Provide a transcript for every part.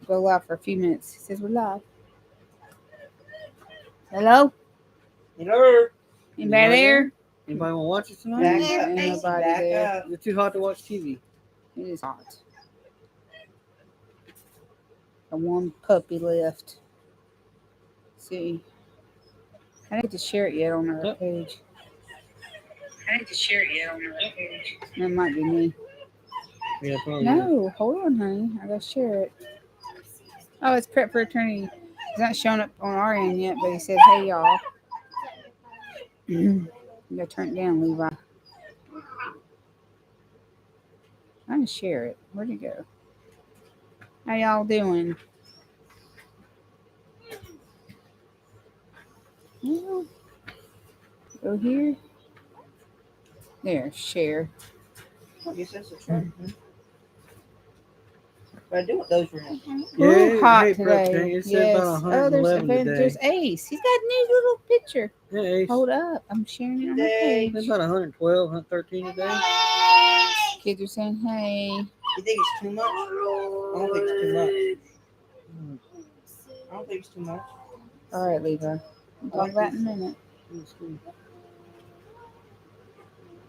go live for a few minutes. He says we're live. Hello? Hello. Anybody there? Anybody want to watch us tonight? Back Ain't up, Macy, nobody back there. up. It's too hot to watch TV. It is hot. A one puppy left. See. I didn't get to share it yet on our Yep. page. That might be me. Yeah, probably. No, hold on, honey. I gotta share it. Oh, it's prep for eternity. It's not showing up on our end yet, but he said, "Hey, y'all." You gotta turn it down, Levi. I'm gonna share it. Where'd it go? How y'all doing? Well, go here. There, share. I guess that's a truck. What I do with those for him? Ooh, hot hey, Prep today. Tank, it said Yes. about Oh, there's 111 Avengers today. Ace. He's got a new little picture. Yeah, Ace. Hold up. I'm sharing it on my Today. page. It's about 112, 113 today. Kids are saying, hey. You think it's too much? I don't think it's too much. I don't think it's too much. All right, Levi. We'll talk about it in a minute.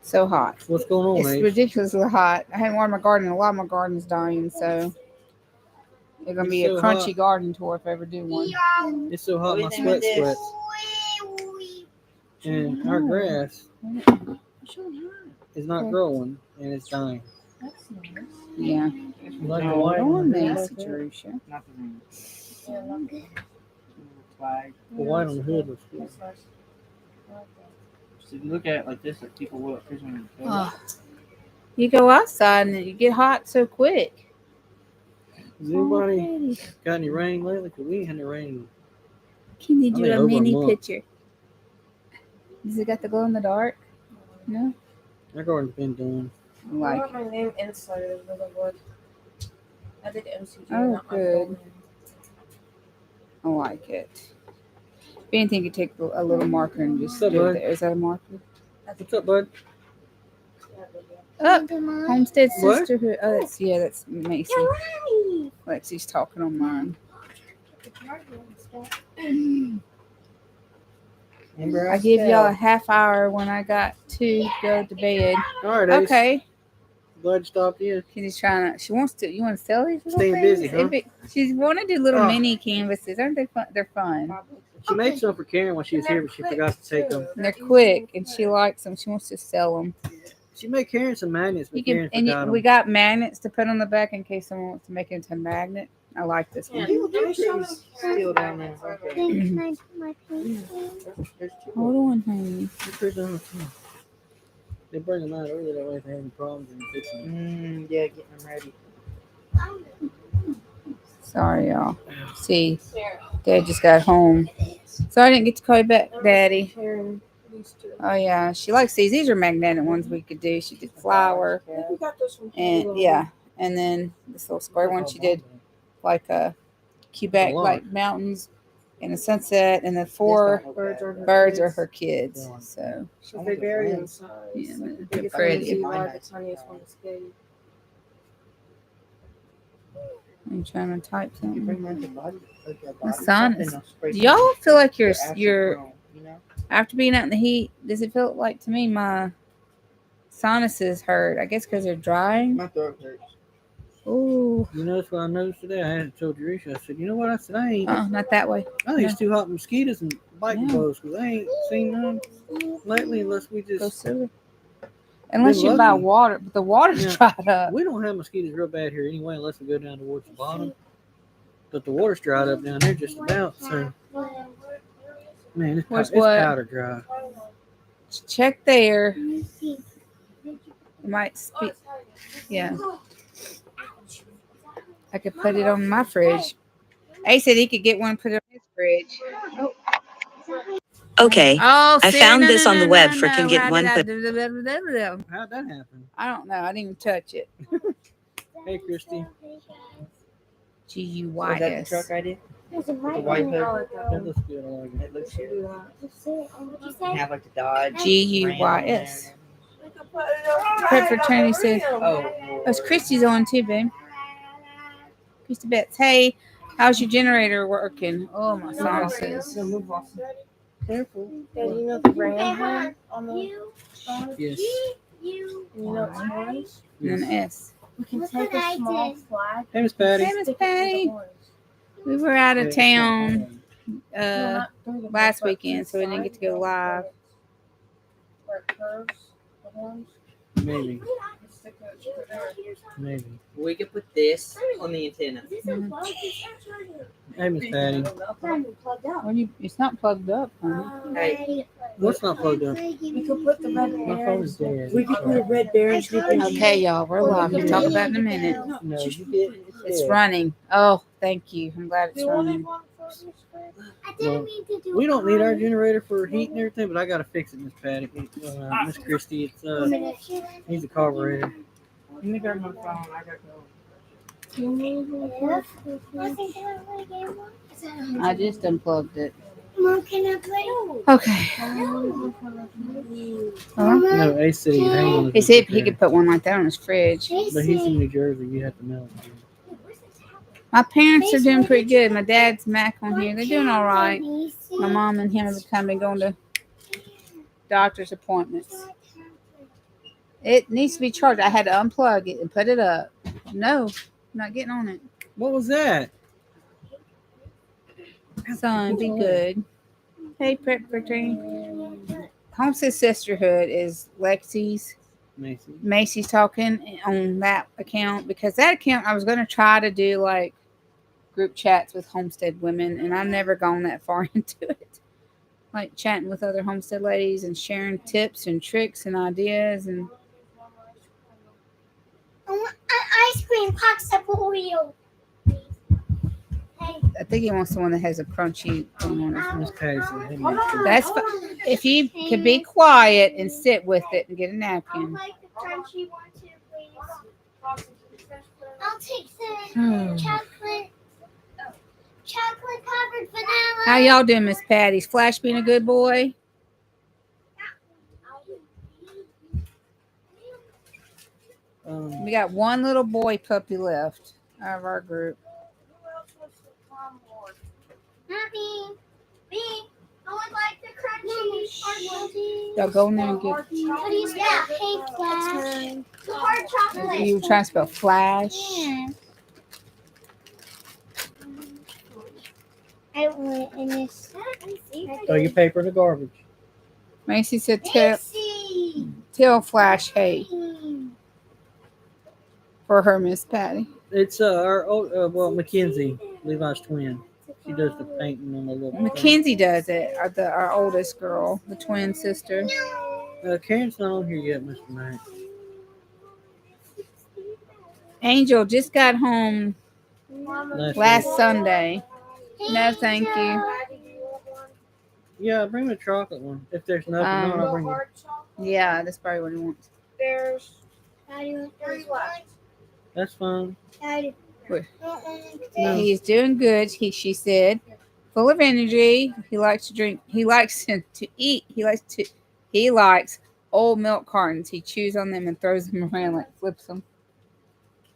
So hot. What's going on, It's Ace? ridiculously hot. I hadn't watered my garden. A lot of my garden's dying, so it's gonna be It's a so crunchy hot. garden tour if I ever do one. It's so hot, my What do you think sweat of this? sweats. And our grass is not growing, and it's dying. Yeah. Like Hold white on, the hood Macy like that. Jerusha. Nothing. The white on the hood looks good. So you look at it like this, like people will. Oh. You go outside and you get hot so quick. Has anybody got any rain lately? Because we ain't had any rain. Can you I do think a over a mini month. picture? Has it got the glow in the dark? No? Our garden's been done. I like I want my name inside of the wood. I did MCG. Oh, not my good. full name. I like it. If anything, you take a little marker and just What's up, do it bud? there. Is that a marker? What's up, bud? Up. Homestead What? Sisterhood. Oh, that's Macy. Lexi's talking on mine. Remember I give y'all a half hour when I got to go to bed. All right, Ace. Okay. Glad you stopped in. She's trying to. She wants to. You want to sell these little Staying things? busy, huh? She's want to do little Oh. mini canvases. Aren't they fun? They're fun. She made some for Karen when she was here, but she forgot to take them. And they're quick, and she likes them. She wants to sell them. She made Karen some magnets, but You can, Karen and forgot them. we got magnets to put on the back in case someone wants to make it into a magnet. I like this one. Still down there. Okay. There's two. Hold on, honey. They bring them out early that way if they have any problems and fix them. Yeah, getting them ready. Sorry, y'all. See, Dad just got home, so I didn't get to call you back, Daddy. Oh yeah, she likes these. These are magnetic ones we could do. She did flower, and yeah, and then this little square one she did like a Quebec, like mountains and a sunset, and the four birds are her kids. So They vary in size. yeah, They they're get pretty. the tiniest one is big. I'm trying to type You something. bring them to body. The sun is. Do y'all feel like you're after being out in the heat? Does it feel like to me my sinuses hurt? I guess because they're drying. My throat hurts. Ooh, You know, that's what I noticed today. I had told Jerusha, I said, you know what? I said, not that way. I think it's too hot for mosquitoes and biting Yeah. bugs because I ain't seen none lately unless we Go just. sewer. Unless you Been buy lucky. water, but the water's Yeah. dried up. We don't have mosquitoes real bad here anyway unless we go down towards the bottom. But the water's dried up down there just about. So, man, it's Where's it's what? powder dry. Check there. It might speak. Yeah. I could put it on my fridge. Ace said he could get one put it on his fridge. Okay. Oh, I see, found no, this no, on no, the web no, for no. can get How one did I put. do- How'd that happen? I don't know. I didn't even touch it. Hey, Christy. Was that the GUYS. truck I did? The white hood. That looks good. I like it. It looks good. Have like the Dodge. GUYS. Prep for training said, Oh. "Oh, Christy's on too, babe. Mr. Betts, hey, how's your generator working? Oh, my sauces. Careful. Dad, you know the brand one on the stars? Yes. You know it's orange? And an S. We can take a small flag. Hey, Miss Patty. Hey, Miss stick it through the Patty. orange. We were out Yeah, of it's not town No, not through the last but weekend, so we didn't get to go live. Where it curves, the orange. bad. Maybe. You stick it there. Maybe. We could put this on the antenna. Hey, Miss Patty. It's not plugged up, honey. Hey, What's not plugged up? We could put the red My phone is bear. dead. We could put a red bear and sleep in. Okay, y'all, we're live. We'll talk about it in a minute. No, you didn't. It's running. Oh, thank you. I'm glad it's running. Well, we don't need our generator for heat and everything, but I gotta fix it, Miss Patty. Miss Christie, it's needs a carburetor. Let me grab my phone. I gotta go. I just unplugged it. Mom, can I play? Okay. Huh? No, Ace said he could hang on. He said he could put one like that on his fridge. But he's in New Jersey. You have to mail it. My parents are doing pretty good. My dad's Mac on here. They're doing all right. My mom and him have been going to doctor's appointments. It needs to be charged. I had to unplug it and put it up. No, I'm not getting on it. What was that? Son, be good. Hey, Prep for Training. Homestead Sisterhood is Lexi's. Macy's talking on that account because that account I was going to try to do like group chats with Homestead women, and I've never gone that far into it. Like chatting with other Homestead ladies and sharing tips and tricks and ideas. And I want an ice cream popsicle Oreo. I think he wants the one that has a crunchy thing on it. Miss Patty said, hey, That's if you could be quiet and sit with it and get a napkin. Like the crunchy one too, please. I'll take Hmm. the chocolate covered vanilla. How y'all doing, Miss Patty's Flash being a good boy? We got one little boy puppy left out of our group. Mommy, me. I would like the crunchy hard one. Y'all go in there and get. How do you spell pink flash? The hard chocolate. You were trying to spell Flash. Yes. I don't want it in this. throw your paper in the garbage. Macy said, Macy. tell Flash hey for her, Miss Patty. It's our old, Mackenzie, Levi's twin. She does the painting on the little. Mackenzie does it. Our oldest girl, the twin sister. Karen's not on here yet, Mr. Knight. Angel just got home last week. Sunday. No, thank you. Yeah, bring the chocolate one. If there's nothing, no, I'll bring it. Yeah, that's probably what he wants. There's That's fine. No. He's doing good. She said, full of energy. He likes to drink. He likes to eat. He likes old milk cartons. He chews on them and throws them around like flips them.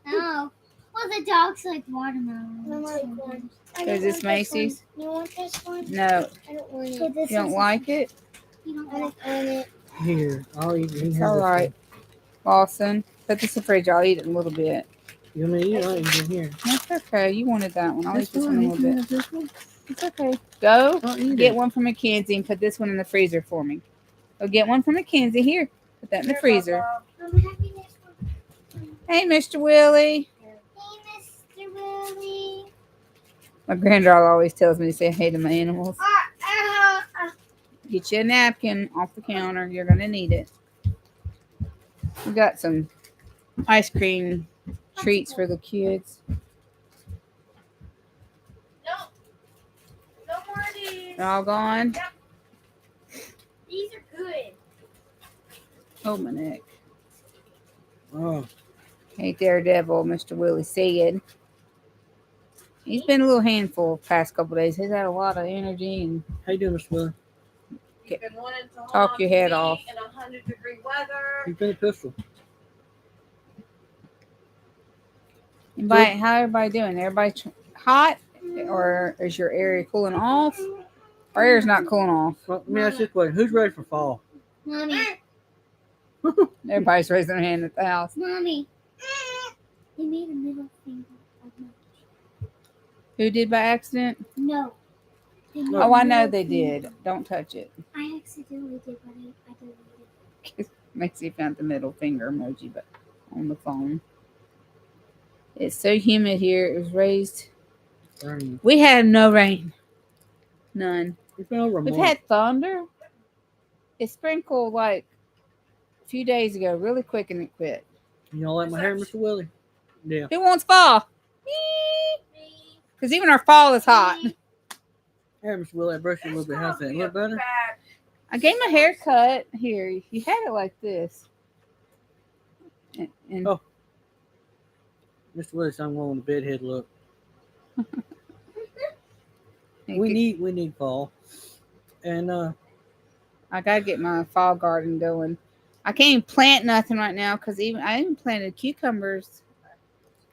Oh, well, the dogs like watermelon. Is this Macy's? You want this one? No, I don't want it. you don't like it. You don't want it. Here, I'll eat it. It's all right. Lawson, put this in the fridge. I'll eat it in a little bit. You want me to eat it? I'll eat it here. That's okay. You wanted that one. I'll eat this one in a little bit. This one? It's okay. Go I'll eat get it. one from Mackenzie and put this one in the freezer for me. Go get one from Mackenzie. Here, put that in the freezer. Hey, Mr. Willie. Hey, Mr. Willie. My granddaughter always tells me to say hey to my animals. Get you a napkin off the counter. You're going to need it. We got some ice cream treats for the kids. No more of these. They're all gone. These are good. Oh, my neck. Oh, Hey, Daredevil, Mr. Willie said. He's been a little handful the past couple days. He's had a lot of energy and how you doing, Mr. Willie? You've been wanting to hold Talk on your to head me off. in 100-degree weather. You been a pistol. Anybody, how everybody doing? Everybody hot, or is your area cooling off? Our area's not cooling off. Well, let me ask you this question: who's ready for fall? Mommy. Everybody's raising their hand at the house. Mommy. They made a middle finger. Who did by accident? No. Oh, I know they did. Don't touch it. I accidentally did, but I deleted it. Maxie found the middle finger emoji, but on the phone. It's so humid here. It was raised. Burning. We had no rain. None. It's been over a We've month. had thunder. It sprinkled like a few days ago, really quick, and it quit. You don't like my hair, Mr. Willie? Yeah. Who wants fall? Because even our fall is hot. Hair, Mr. Willie, I brushed it a little bit. How's that? Look better? I gave my hair cut. Here, you had it like this. And Oh. Mr. Willie, I'm going with the bedhead look. We need fall. And I gotta get my fall garden going. I can't even plant nothing right now because I even planted cucumbers.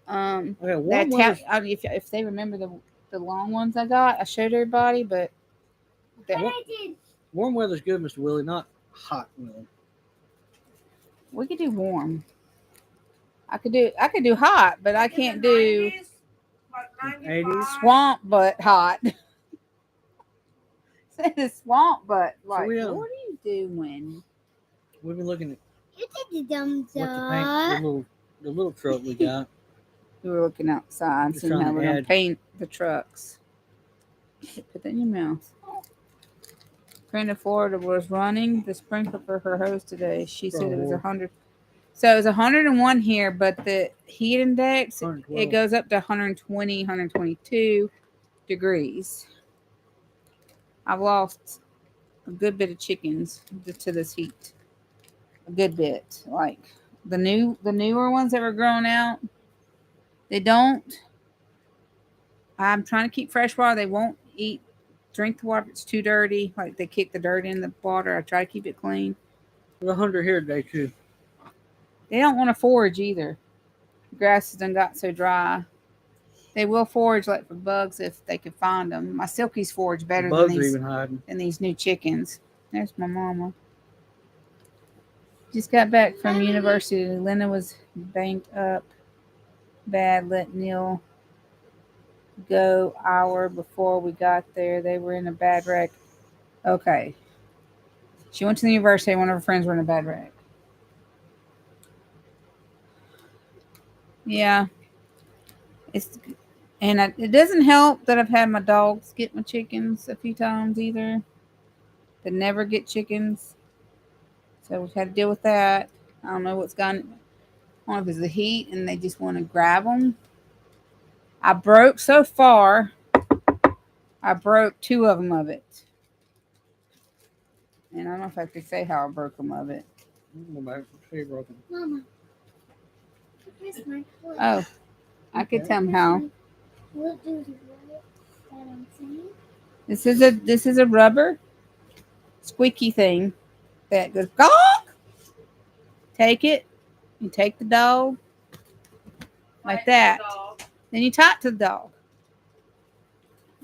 okay, That if they remember the long ones I got, I showed everybody, but warm weather's good, Mr. Willie, not hot weather. we could do warm. I could do hot, but I can't do 80s. swamp but hot. Says swamp but like we, what are you doing? We've been looking at You did the dumb what to paint the little truck we got. We were looking outside, Just seeing how trying to we're gonna add- paint the trucks. Put that in your mouth. Friend in Florida was running the sprinkler for her hose today. She said it was 100. So it was 101 here, but the heat index, 112. it goes up to 120, 122 degrees. I've lost a good bit of chickens to this heat. A good bit. Like the newer ones that were growing out, they don't. I'm trying to keep fresh water. They won't drink the water if it's too dirty. Like they kick the dirt in the water. I try to keep it clean. There's 100 here today too. They don't want to forage either. The grass has done got so dry. They will forage like for bugs if they can find them. My silkies forage better Bugs are even hiding. than these new chickens. There's my mama. Just got back from university. Linda was banked up bad. Let Neil go hour before we got there. They were in a bad wreck. Okay. She went to the university. One of her friends were in a bad wreck. Yeah. It doesn't help that I've had my dogs get my chickens a few times either. They never get chickens. So we've had to deal with that. I don't know what's gone. I don't know if it's the heat and they just want to grab them. I broke so far. I broke 2 of them of it. And I don't know if I could say how I broke them of it. Go back. Say broken. Mama. Here's my foot. Oh, I could tell them how. What do the right that I'm saying? This is a rubber squeaky thing that goes gawk. Take it. You take the dog like that. Then you talk to the dog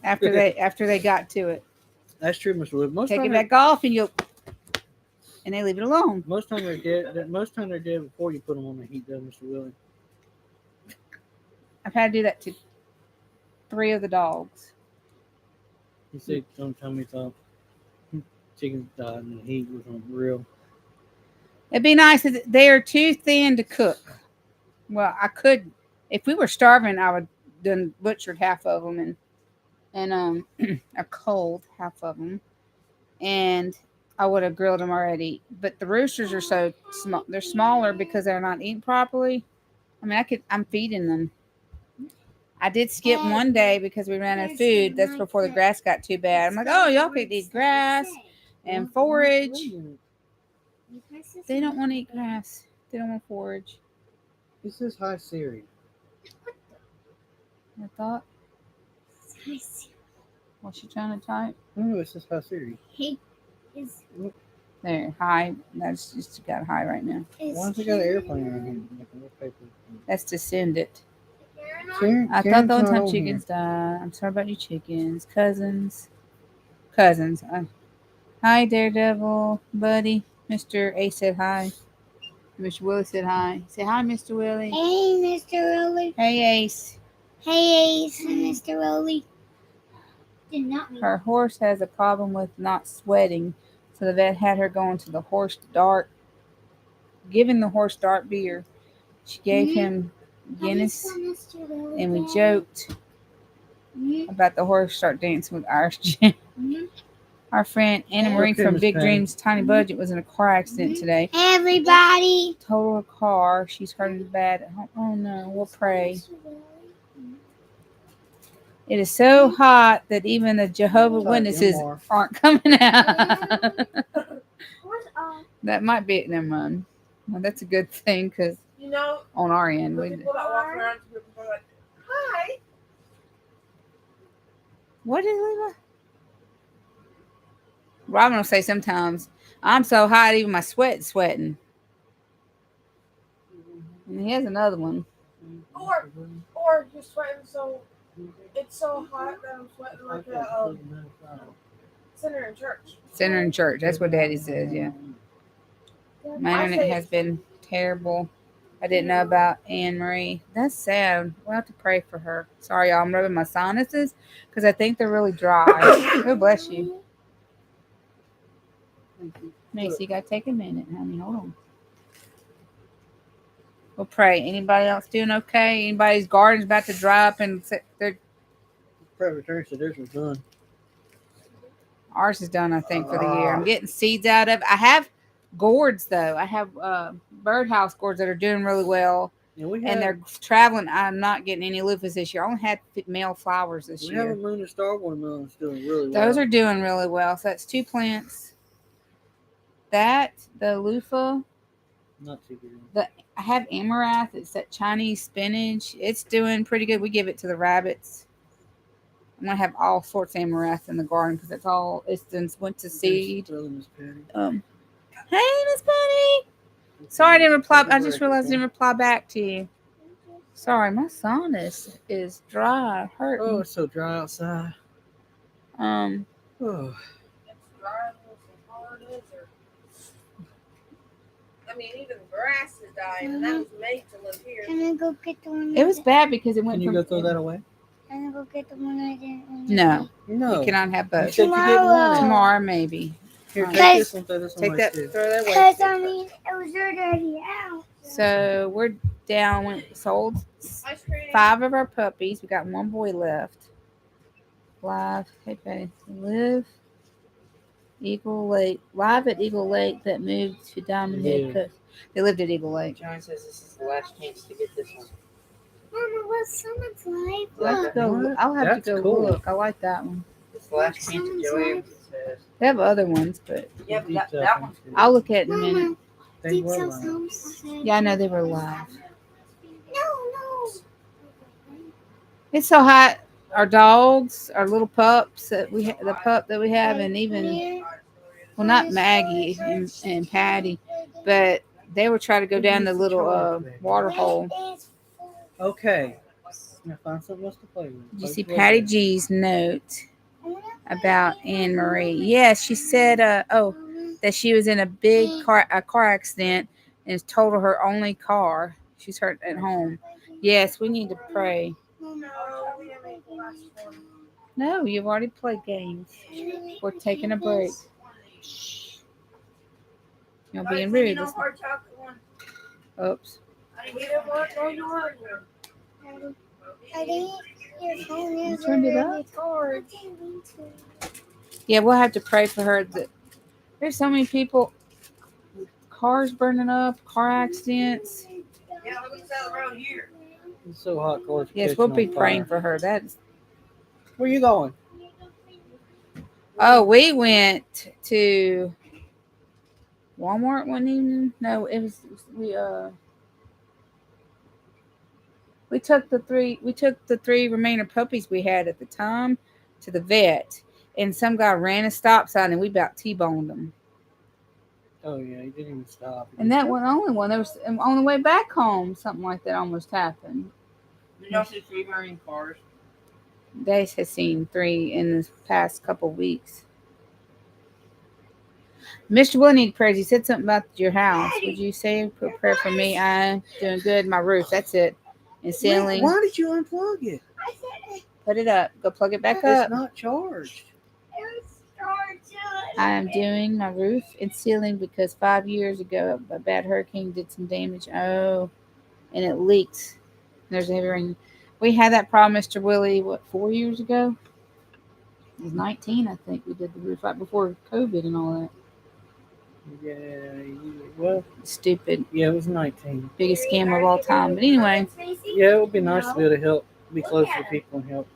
after they got to it. That's true, Mr. Willie. Take it back off and they leave it alone. Most time they're dead. Most time they're dead before you put them on the heat, though, Mr. Willie. I've had to do that to 3 of the dogs. He said, "Don't tell me thought chickens died in the heat was unreal." It'd be nice if they are too thin to cook. Well, I could, if we were starving, I would done butchered half of them and a cold half of them, and I would have grilled them already. But the roosters are so small; they're smaller because they're not eating properly. I mean, I'm feeding them. I did skip one day because we ran out of food. That's before the grass got too bad. I'm like, oh, y'all could eat grass and forage. They don't want to eat grass. They don't want to forage. This is Hi Siri. I thought. What's she trying to type? Oh, this is Hi Siri. Hey, is There, hi. That's just got hi right now. Why has it got an airplane on here? That's to send it. I thought the only time chickens die. I'm sorry about you chickens. Cousins. Cousins. Hi, Daredevil, buddy. Mr. A said hi. Mr. Willie said hi. Say hi, Mr. Willie. Hey, Mr. Willie. Hey, Ace. Hey, Ace and Mr. Willie. Did not mean Her horse has a problem with not sweating, so the vet had her going to the horse giving the horse dark beer. She gave him Guinness, Mr. Willie. and we joked about the horse start dancing with Irish Jim. Our friend Anna Marie Okay, from Miss Big Patty. Dreams Tiny Budget was in a car accident today. Hey, everybody. Total her car. She's hurting bad at home. Oh no, we'll pray. It is so hot that even the Jehovah's Witnesses aren't coming out. That might be it. Never mind. Well, that's a good thing because You know, on our end, the we. people that walk around to people are like, hi. What did Levi? Robin will say sometimes, I'm so hot, even my sweat's sweating. And he has another one. Or you're sweating so, it's so hot that I'm sweating like a sinner in church. Center in church. That's what Daddy says, yeah. My internet has been terrible. I didn't know about Anne Marie. That's sad. We'll have to pray for her. Sorry, y'all. I'm rubbing my sinuses because I think they're really dry. God bless you. Macy, you got to take a minute, honey. Hold on. We'll pray. Anybody else doing okay? Anybody's garden's about to dry up and they're Returns to this was done. ours is done, I think, for the year. I'm getting seeds out of. I have gourds though. I have birdhouse gourds that are doing really well, Yeah, we and have, they're traveling. I'm not getting any lupus this year. I only had male flowers this we have year. a moon and star watermelon doing really well. Those are doing really well. So that's 2 plants. That the loofah. not too good. I have amaranth. It's that Chinese spinach. It's doing pretty good. We give it to the rabbits. I'm gonna have all sorts of amaranth in the garden because it's all it's went to seed. Hey, Miss Penny. Sorry I didn't reply. I just realized I didn't reply back to you. Sorry, my sinus is dry, hurting. Oh, it's so dry outside. Um, Oh. It's dry as hard as or I mean, even the grass is dying, and that was made to live here. Can I go get the one? it was bad because it went Can you from. go throw that away? Can I go get the one I didn't? No, No. you cannot have You both. said you didn't want it. Tomorrow, maybe. Here, Fine. take this one, throw this one Take away that, too. throw that away. Because I mean, it was already out. So we're down. We sold Ice cream. 5 of our puppies. We got 1 boy left. Live, hey Betty, live live at Eagle Lake that moved to Diamond Head Coast. They lived at Eagle Lake. John says this is the last chance to get this one. Mama, what's someone's life? Let's go. What? I'll have That's to go cool. look. I like that one. It's the last chance of Joey. It says. They have other ones, but Yeah, but that one's good. I'll look at it in a minute. Mama, They Deep were South live. Homestead. Yeah, I know they were live. No. It's so hot. Our dogs, our little pups that the pup that we have, and even well, not Maggie and Patty, but they were trying to go down the little water hole. Okay. Now find something else to play with. Did you see Patty G's note about Anne Marie? Yes, she said, that she was in a big car accident and it's totaled her only car. She's hurt at home. Yes, we need to pray. No, we haven't the last one. No, you've already played games. We're taking a break. You're being rude. No hard chocolate one. Oops. We didn't want no yours. I think your phone is turned it up? already charged. Yeah, we'll have to pray for her. There's so many people. Cars burning up, car accidents. Yeah, look at the road here. It's so hot, cars. Yes, we'll be praying for her. That's. Where you going? Oh, we went to Walmart one evening. No, it was we took the three remainder puppies we had at the time to the vet, and some guy ran a stop sign and we about T-boned them. Oh yeah, he didn't even stop. And that one only one. There was on the way back home, something like that almost happened. Did y'all see 3 burning cars? Dace has seen 3 in the past couple weeks. Mr. Will need prayers. He said something about your house. Would you say a prayer for me? I'm doing good. My roof. That's it. And ceiling. Why did you unplug it? Put it up. Go plug it back It's up. not charged. I am doing my roof and ceiling because 5 years ago a bad hurricane did some damage. Oh, and it leaked. There's a heavy rain. We had that problem, Mr. Willie, 4 years ago? It was 19, I think. We did the roof right before COVID and all that. Yeah, well, Stupid. yeah, it was 19. Biggest scam of all time. But anyway. Yeah, it would be nice to be able to help, be closer to people and help.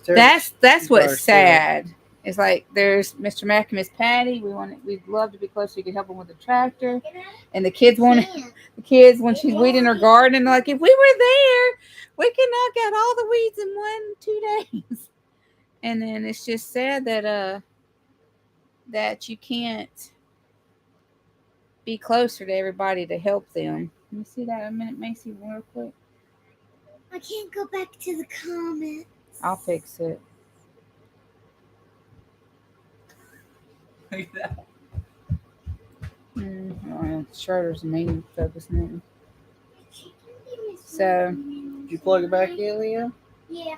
That's what's sad. It's like there's Mr. Mac and Miss Patty. We'd love to be closer. You could help them with the tractor, and the kids when she's weeding her garden, they're like, if we were there, we could knock out all the weeds in 1-2 days. And then it's just sad that you can't be closer to everybody to help them. Let me see that a minute, Macy, real quick. I can't go back to the comments. I'll fix it. Look at that. Schroeder's the main focus now. So Did you plug it back in, Liam? Yeah.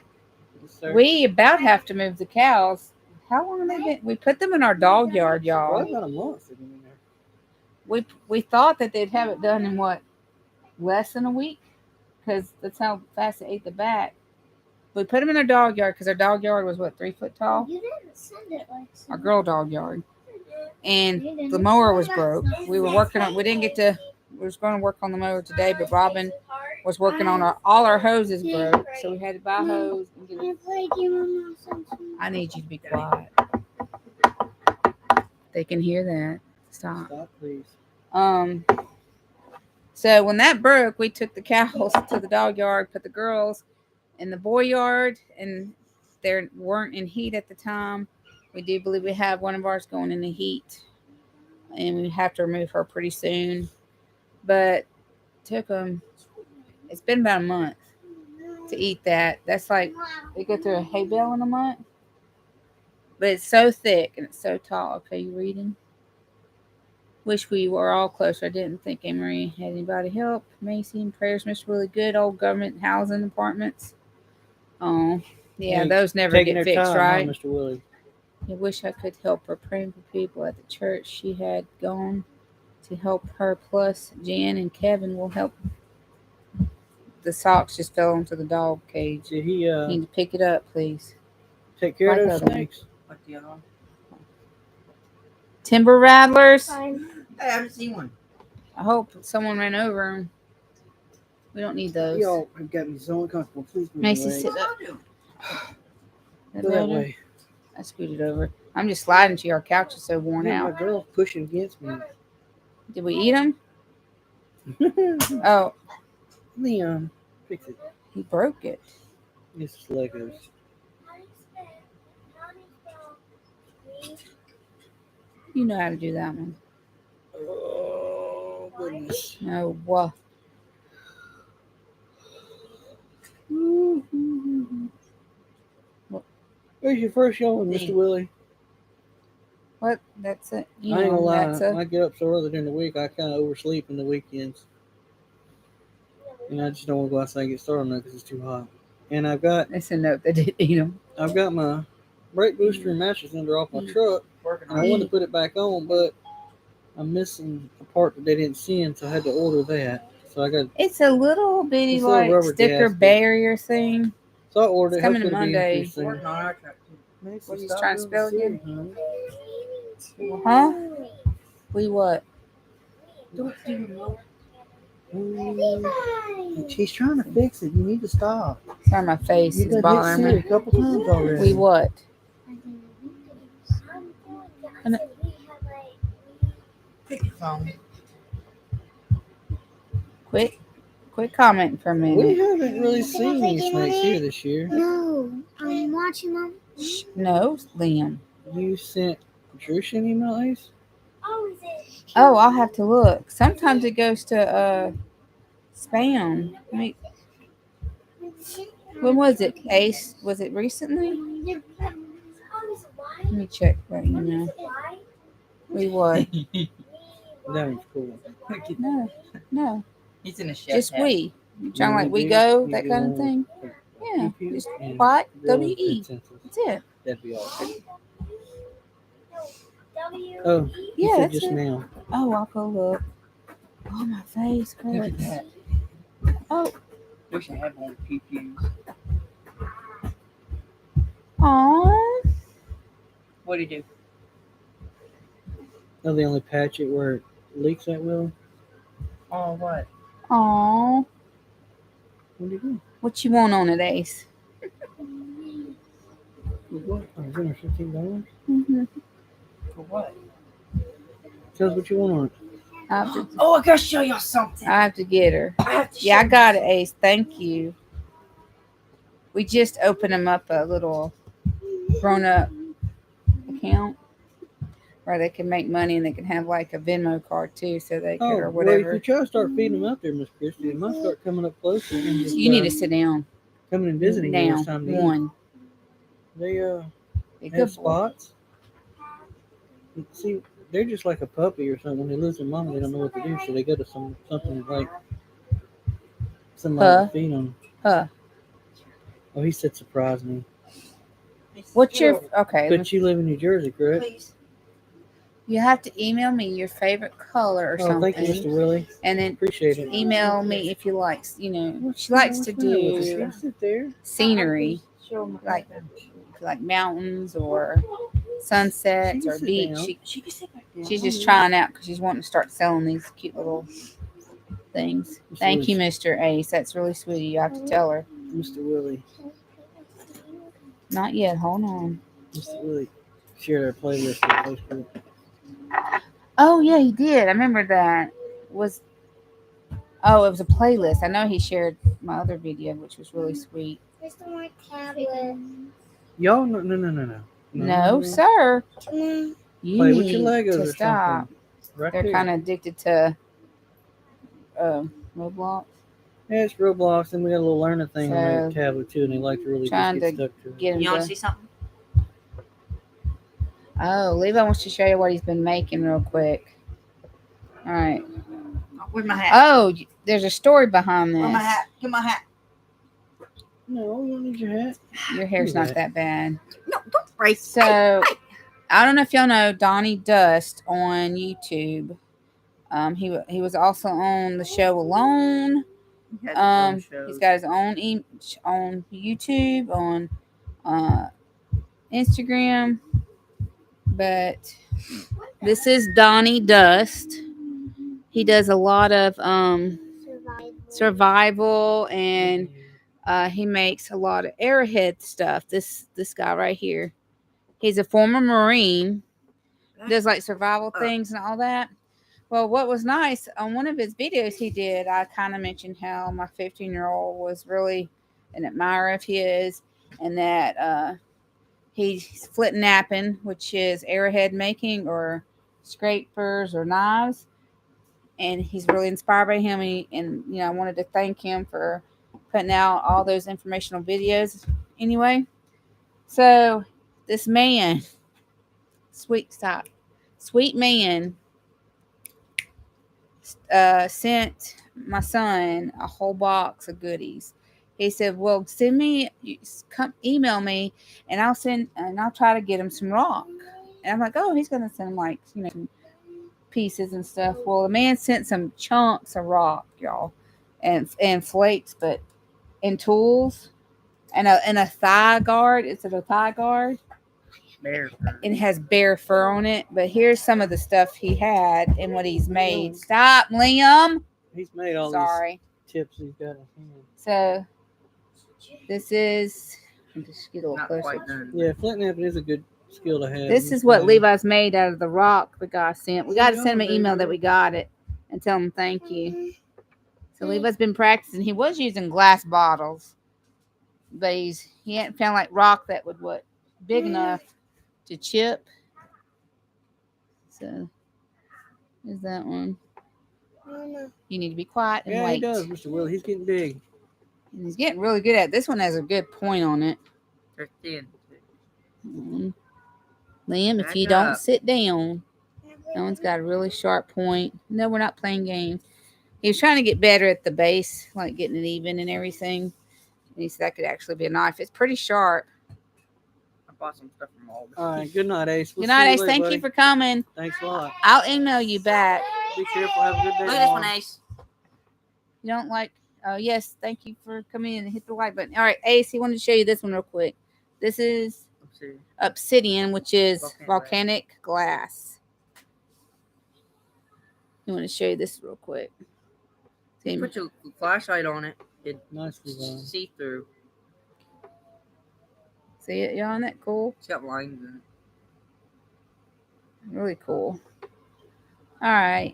Yes, sir. we about have to move the cows. How long have they been? We put them in our dog yard, y'all. Probably about a month they've been in there. We thought that they'd have it done in less than a week, because that's how fast they ate the back. We put them in our dog yard because our dog yard was 3 foot tall. You didn't send it like Our girl dog yard, and the mower was broke. We were working on. We didn't get to. We was going to work on the mower today, but Robin was working on all our hoses broke, so we had to buy hose. And get it. I need you to be quiet. They can hear that. Stop. Stop, please. So when that broke, we took the cows to the dog yard, put the girls in the boy yard, and they weren't in heat at the time. We do believe we have one of ours going in the heat, and we have to remove her pretty soon. But took them. It's been about a month to eat that. That's like they go through a hay bale in a month, but it's so thick and it's so tall. Okay, you reading? Wish we were all closer. I didn't think Emery had anybody help. Macy and prayers, Mr. Really good old government housing apartments. Oh, yeah, those never Taking get their fixed, time, right? huh, Mr. Willie? I wish I could help her praying for people at the church she had gone to help her. Plus, Jan and Kevin will help. The socks just fell into the dog cage. Did he You need to pick it up, please. take care Like of those other- snakes? Like the other one. Timber rattlers. Hey, I haven't seen one. I hope someone ran over them. We don't need those. Y'all have got me so uncomfortable. Please move Macy, away. sit up. That Go that better? way. I scooted over. I'm just sliding to you. Our couch is so worn Yeah, my out. girl's pushing against me. Did we eat them? Oh, Liam, fix it. he broke it. It's just Legos. You know how to do that one. Oh, goodness. No, what? Where's your first showing, Mr. Willie? What? That's it. You I ain't gonna know, lie. that's I get up so early during the week, I kind of oversleep in the weekends. And I just don't want to go outside and get started on that because it's too hot. And I've got That's a note that didn't eat them. my brake booster and mattress under off my truck. Working And on I it. wanted to put it back on, but I'm missing a part that they didn't send, so I had to order that. So I got It's a little bitty It's a little like rubber sticker gasket. barrier thing. so I ordered It's it. coming Hopefully it'll be in Monday. here soon. Working on our truck too. Macy, What are you stop trying to being spell silly, again? honey. Huh? We what? Don't do no. She's trying to fix it. You need to stop. Sorry, my face You is done hit bothering Siri me. a couple times already. We what? Pick your phone. Quit commenting for a We minute. haven't really seen these snakes here this year. No, I'm watching them. No, Liam. You sent Jerusha an email, Ace? Oh, is it? Oh, I'll have to look. Sometimes it goes to spam. When was it, Ace? Was it recently? Let me check right now. We what? That was cool. No, no. He's in a chef Just hat. we. You trying like we do? go, You that go kind of on thing? with Yeah. PP Just and what? roll W-E. consensus. That's it. That'd be awesome. W. Oh, you Yeah, said that's just it. now. Oh, I'll go look. Oh, my face Look at hurts. that. Oh, Wish I had one with pew-pews. aw. What do you do? Oh, they only patch it where it leaks at will. Oh, what? Aw. What do you do? What you want on it, Ace? What? $115? Mm-hmm. For what? Tell us what you want on it. Oh, I gotta show y'all something. I have to get her. I have to Yeah, I show got it, you Ace. Thank you. We just opened them up a little grown-up account where they can make money and they can have like a Venmo card too, so they could Oh, or well, if whatever. you try to start feeding them out there, Miss Christie, it might start coming up closer and just You need to sit down coming and visiting you when now. it's time to eat. One. They Be a have good boy. spots. See, they're just like a puppy or something. When they lose their mama, they don't know what to do, so they go to something like somebody to feed them. Huh. Oh, he said surprise me. What's your okay? But you live in New Jersey, correct? Please. You have to email me your favorite color or Oh, something, thank you, Mr. Willie. and then Appreciate it. email me if you like. You know, she likes to do Sit there. scenery, like mountains or sunsets or sit beach. down. She can sit back there. She's just trying out because she's wanting to start selling these cute little things. Thank you, Mr. Ace. That's really sweet of you. I have to tell her. Mr. Willie. Not yet. Hold on. Mr. Willie shared our playlist on Facebook. Oh yeah, he did. I remember that. It was a playlist. I know he shared my other video, which was really sweet. Mr. My tablet. Y'all, no. No, sir. Mm. You Play with your need Legos to or stop. something. Right They're there. kind of addicted to Roblox. Yeah, it's Roblox, and we got a little learning thing on their So, tablet too, and they like to really just trying get to stuck to it. Get him You want to to. see something? Oh, Levi wants to show you what he's been making real quick. All right. Oh, where's my hat? Oh, there's a story behind Where's my this. hat? Get my hat. No, you don't need your hat. Your hair's Look not at that bad. No, don't break. So, I don't know if y'all know Donnie Dust on YouTube. He was also on the show Alone. He's got his own on YouTube, on Instagram. But this is Donnie Dust. He does a lot of survival, and he makes a lot of airhead stuff. This guy right here, he's a former Marine. Does like survival things and all that. Well, what was nice on one of his videos he did, I kind of mentioned how my 15-year-old was really an admirer of his, and that he's flint knapping, which is arrowhead making or scrapers or knives, and he's really inspired by him. And I wanted to thank him for putting out all those informational videos. Anyway, so this man, sweet man, sent my son a whole box of goodies. He said, "Well, come email me, and I'll try to get him some rock." And I'm like, "Oh, he's gonna send him like some pieces and stuff." Well, the man sent some chunks of rock, y'all, and flakes, but and tools, and a thigh guard. It's a thigh guard. Bear. It has bear fur on it, but here's some of the stuff he had and what he's made. Stop, Liam. He's made all Sorry. these tips he's got in hand. So this is. Just get a little Not closer. quite done. Yeah, flint knapping is a good skill to have. This is what Levi's made out of the rock the guy sent. We got to send him an email that we got it and tell him thank you. So Levi's been practicing. He was using glass bottles, but he hadn't found like rock that would big enough to chip. So there's that one. You need to be quiet and Yeah, wait. he does, Mr. Willie. He's getting big. And he's getting really good at it. This one has a good point on it. They're thin. Liam, if Back you don't up. sit down, that one's got a really sharp point. No, we're not playing games. He was trying to get better at the base, like getting it even and everything. And he said that could actually be a knife. It's pretty sharp. I bought some stuff from Aldi. All right. Good night, Ace. We'll Good night, see you Ace. later, Thank buddy. you for coming. Thanks a lot. I'll email you back. Be careful. Have a good day. Look at this one, tomorrow. Ace. You don't like, yes, thank you for coming in and hit the like button. All right, Ace, he wanted to show you this one real quick. This is obsidian, which is volcanic glass. You want to show you this real quick. See, Put your flashlight on it. It Nice design. see through. see it, y'all? Isn't that cool? It's got lines in it. Really cool. All right.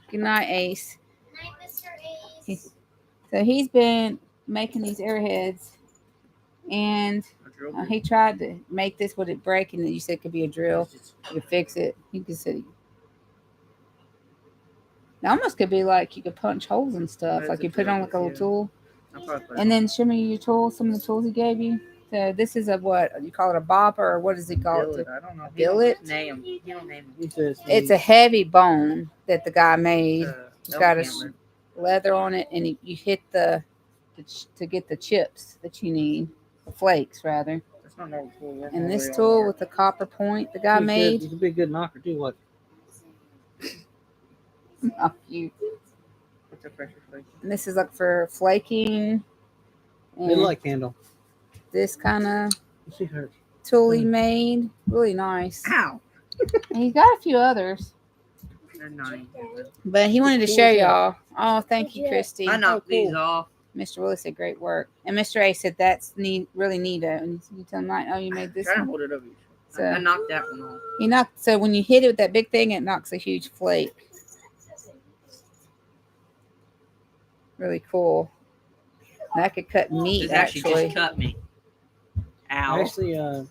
Good night, Ace. Night, Mr. Ace. So he's been making these airheads, and A drill he tried to make this. Would it break? And you said it could be a drill. You could fix it. You could say. It almost could be like you could punch holes and stuff. That's Like a you put it on drill, like a little yeah. tool. I'll probably put it And then show me your tools. Some of the tools he gave you. So this is a what? You call it a bopper, or what does he call billet. it? I don't know. A billet? Name. He don't name He says It's a heavy bone that the guy made. it. It's got a leather on it, and you hit to get the chips that you need, the flakes rather. That's not no tool. And this tool with the copper point the guy made. He's a big good knocker too. What? Oh, cute. What's a pressure plate? And this is like for flaking. They And like handle. this kind of She hurts. tool he made, really nice. Ow! And he's got a few others, They're not even good. but he wanted to show y'all. Oh, thank you, Christy. I knocked Oh, cool. these off. Mr. Willis said great work, and Mr. A said that's really neato. And you tell him like, oh, you made this Try to one. hold it over. So I knocked that one off. he knocked. So when you hit it with that big thing, it knocks a huge flake. Really cool. That could cut meat This actually actually. just cut me. Ow. Actually,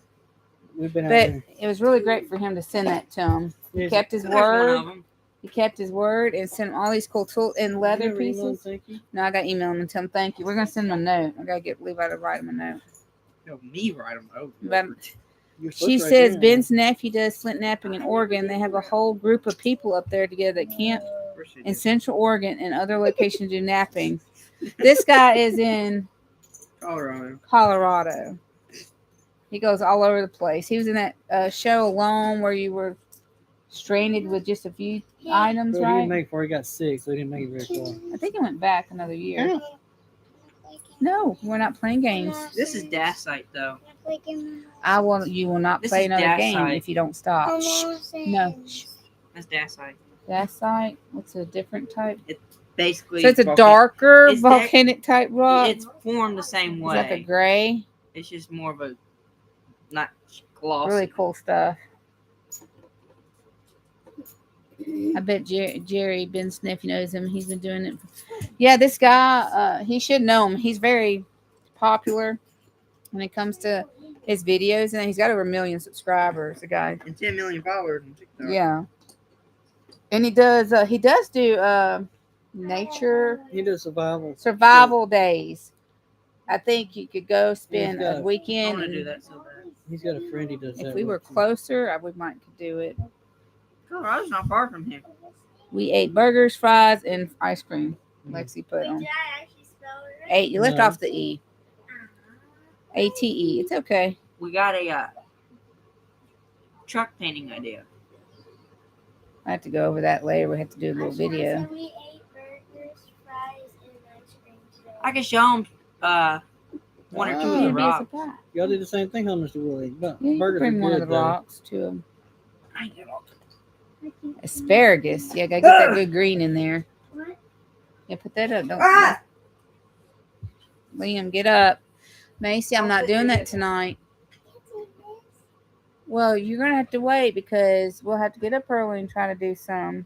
we've been out But there. it was really great for him to send that to him. He Yes. kept his There's one word. of them. He kept his word and sent him all these cool tools and leather You never emailed him, pieces. Thank you. No, I got to email him and tell him thank you. We're gonna send him a note. I gotta get Levi to write him a note. No, me write them over. But You're supposed she to write says down. Ben's nephew does flint napping in Oregon. They have a whole group of people up there together that camp in Central Oregon and other locations do napping. This guy is in Colorado. Colorado. He goes all over the place. He was in that show Alone where you were stranded with just a few items, But he right? didn't make it before he got sick, so he didn't make it very far. I think he went back another year. No, we're not playing games. This is Dacite, though. You will not This play is another game Dacite. if you don't stop. Shh. No. Shh. That's Dacite. Dacite. What's a different type? Basically, So it's a volcanic- darker It's that- volcanic type rock. It's formed the same It's way. like a gray. It's just more of a not glossy. Really cool stuff. I bet Jerry Ben Sniff knows him. He's been doing it. Yeah, this guy, he should know him. He's very popular when it comes to his videos, and he's got over 1 million subscribers. The guy, And 10 million followers on TikTok. yeah, and he does do nature He does survival days. I think you could go spend Yeah, a I weekend. want to do and that so bad. He's got a friend he does that if we were with, too. closer, we might could do it. Colorado's not far from here. We ate burgers, fries, and ice cream. Lexi put on. Did I actually spell it right? 8. You left No. off the E. ATE. It's okay. We got a truck painting idea. I have to go over that later. We have to do a little video. So we ate burgers, fries, and ice cream today. I can show them one or two of the Maybe it's a rocks. pie. Y'all did the same thing, huh, Mr. Willie? But Yeah, you can burgers bring are one of good, the though. rocks to them. I ain't got all the- Asparagus. Yeah, gotta get that good green in there. What? Yeah, put that up. Don't Ah! Liam, get up. Macy, I'm not doing that tonight. Well, you're gonna have to wait because we'll have to get up early and try to do some.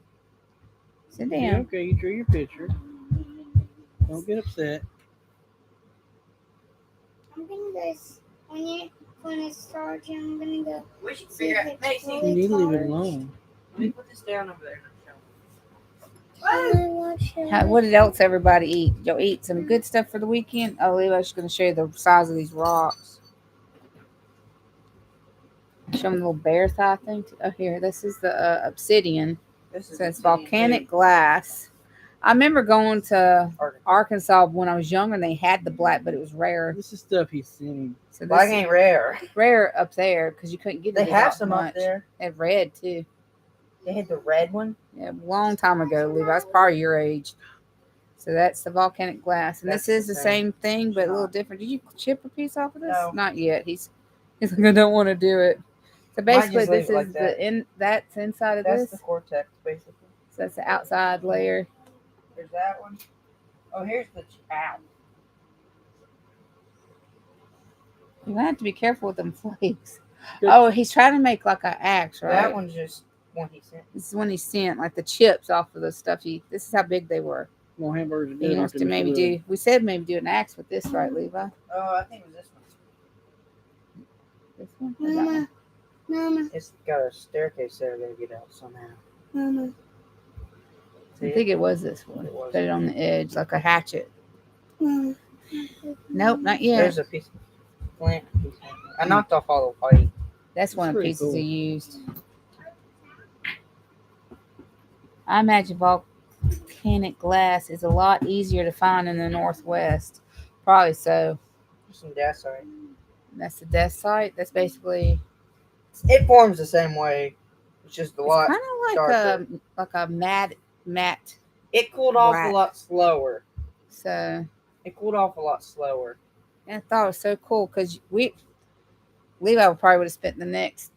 Sit Yeah, down. okay, you drew your picture. Don't get upset. I'm gonna go when it starts. I'm gonna go. We should see figure if out. it's Macy, fully You need to leave it charged. alone. let me put this down over there. What did else everybody eat? Y'all eat some good stuff for the weekend? Oh, Levi's just going to show you the size of these rocks. Show them the little bear thigh thing. Oh, here. This is the obsidian. This is So it's obsidian, volcanic too. glass. I remember going to Arkansas when I was younger, and they had the black, but it was rare. This is stuff he's seen. So Black this ain't rare. is rare up there because you couldn't get They it. have some up there. They had red too. They had the red one. Yeah, a long time ago, Levi. That's probably your age. So that's the volcanic glass, and That's this is the the same. same thing, but a little different. Did you chip a piece off of this? No. Not yet. He's like, I don't want to do it. So basically, just leave this it like is that. that's inside of That's this. the cortex, basically. So that's the outside layer. There's that one. Oh, here's the ow. You have to be careful with them flakes. Good. Oh, he's trying to make like an axe, right? That one's just one he sent. This is when he sent like the chips off of the stuff. This is how big they were. More hamburgers are He good. wants to maybe do. We said maybe do an axe with this, right, Levi? Oh, I think it was this one. This one. Or that one? Mama, It's got a staircase there to get out somehow. Mama. I think it was this one. It was. Put it on the edge like a hatchet. Mama. Nope, not yet. There's a piece of plant. I knocked off all the white. That's one of the pretty pieces cool. he used. I imagine volcanic glass is a lot easier to find in the Northwest. Probably so. There's some dacite. That's the death site. That's basically. It forms the same way. It's just a It's lot. kind of like a matte. It cooled off black. a lot slower. So It cooled off a lot slower. and I thought it was so cool because Levi probably would have spent the next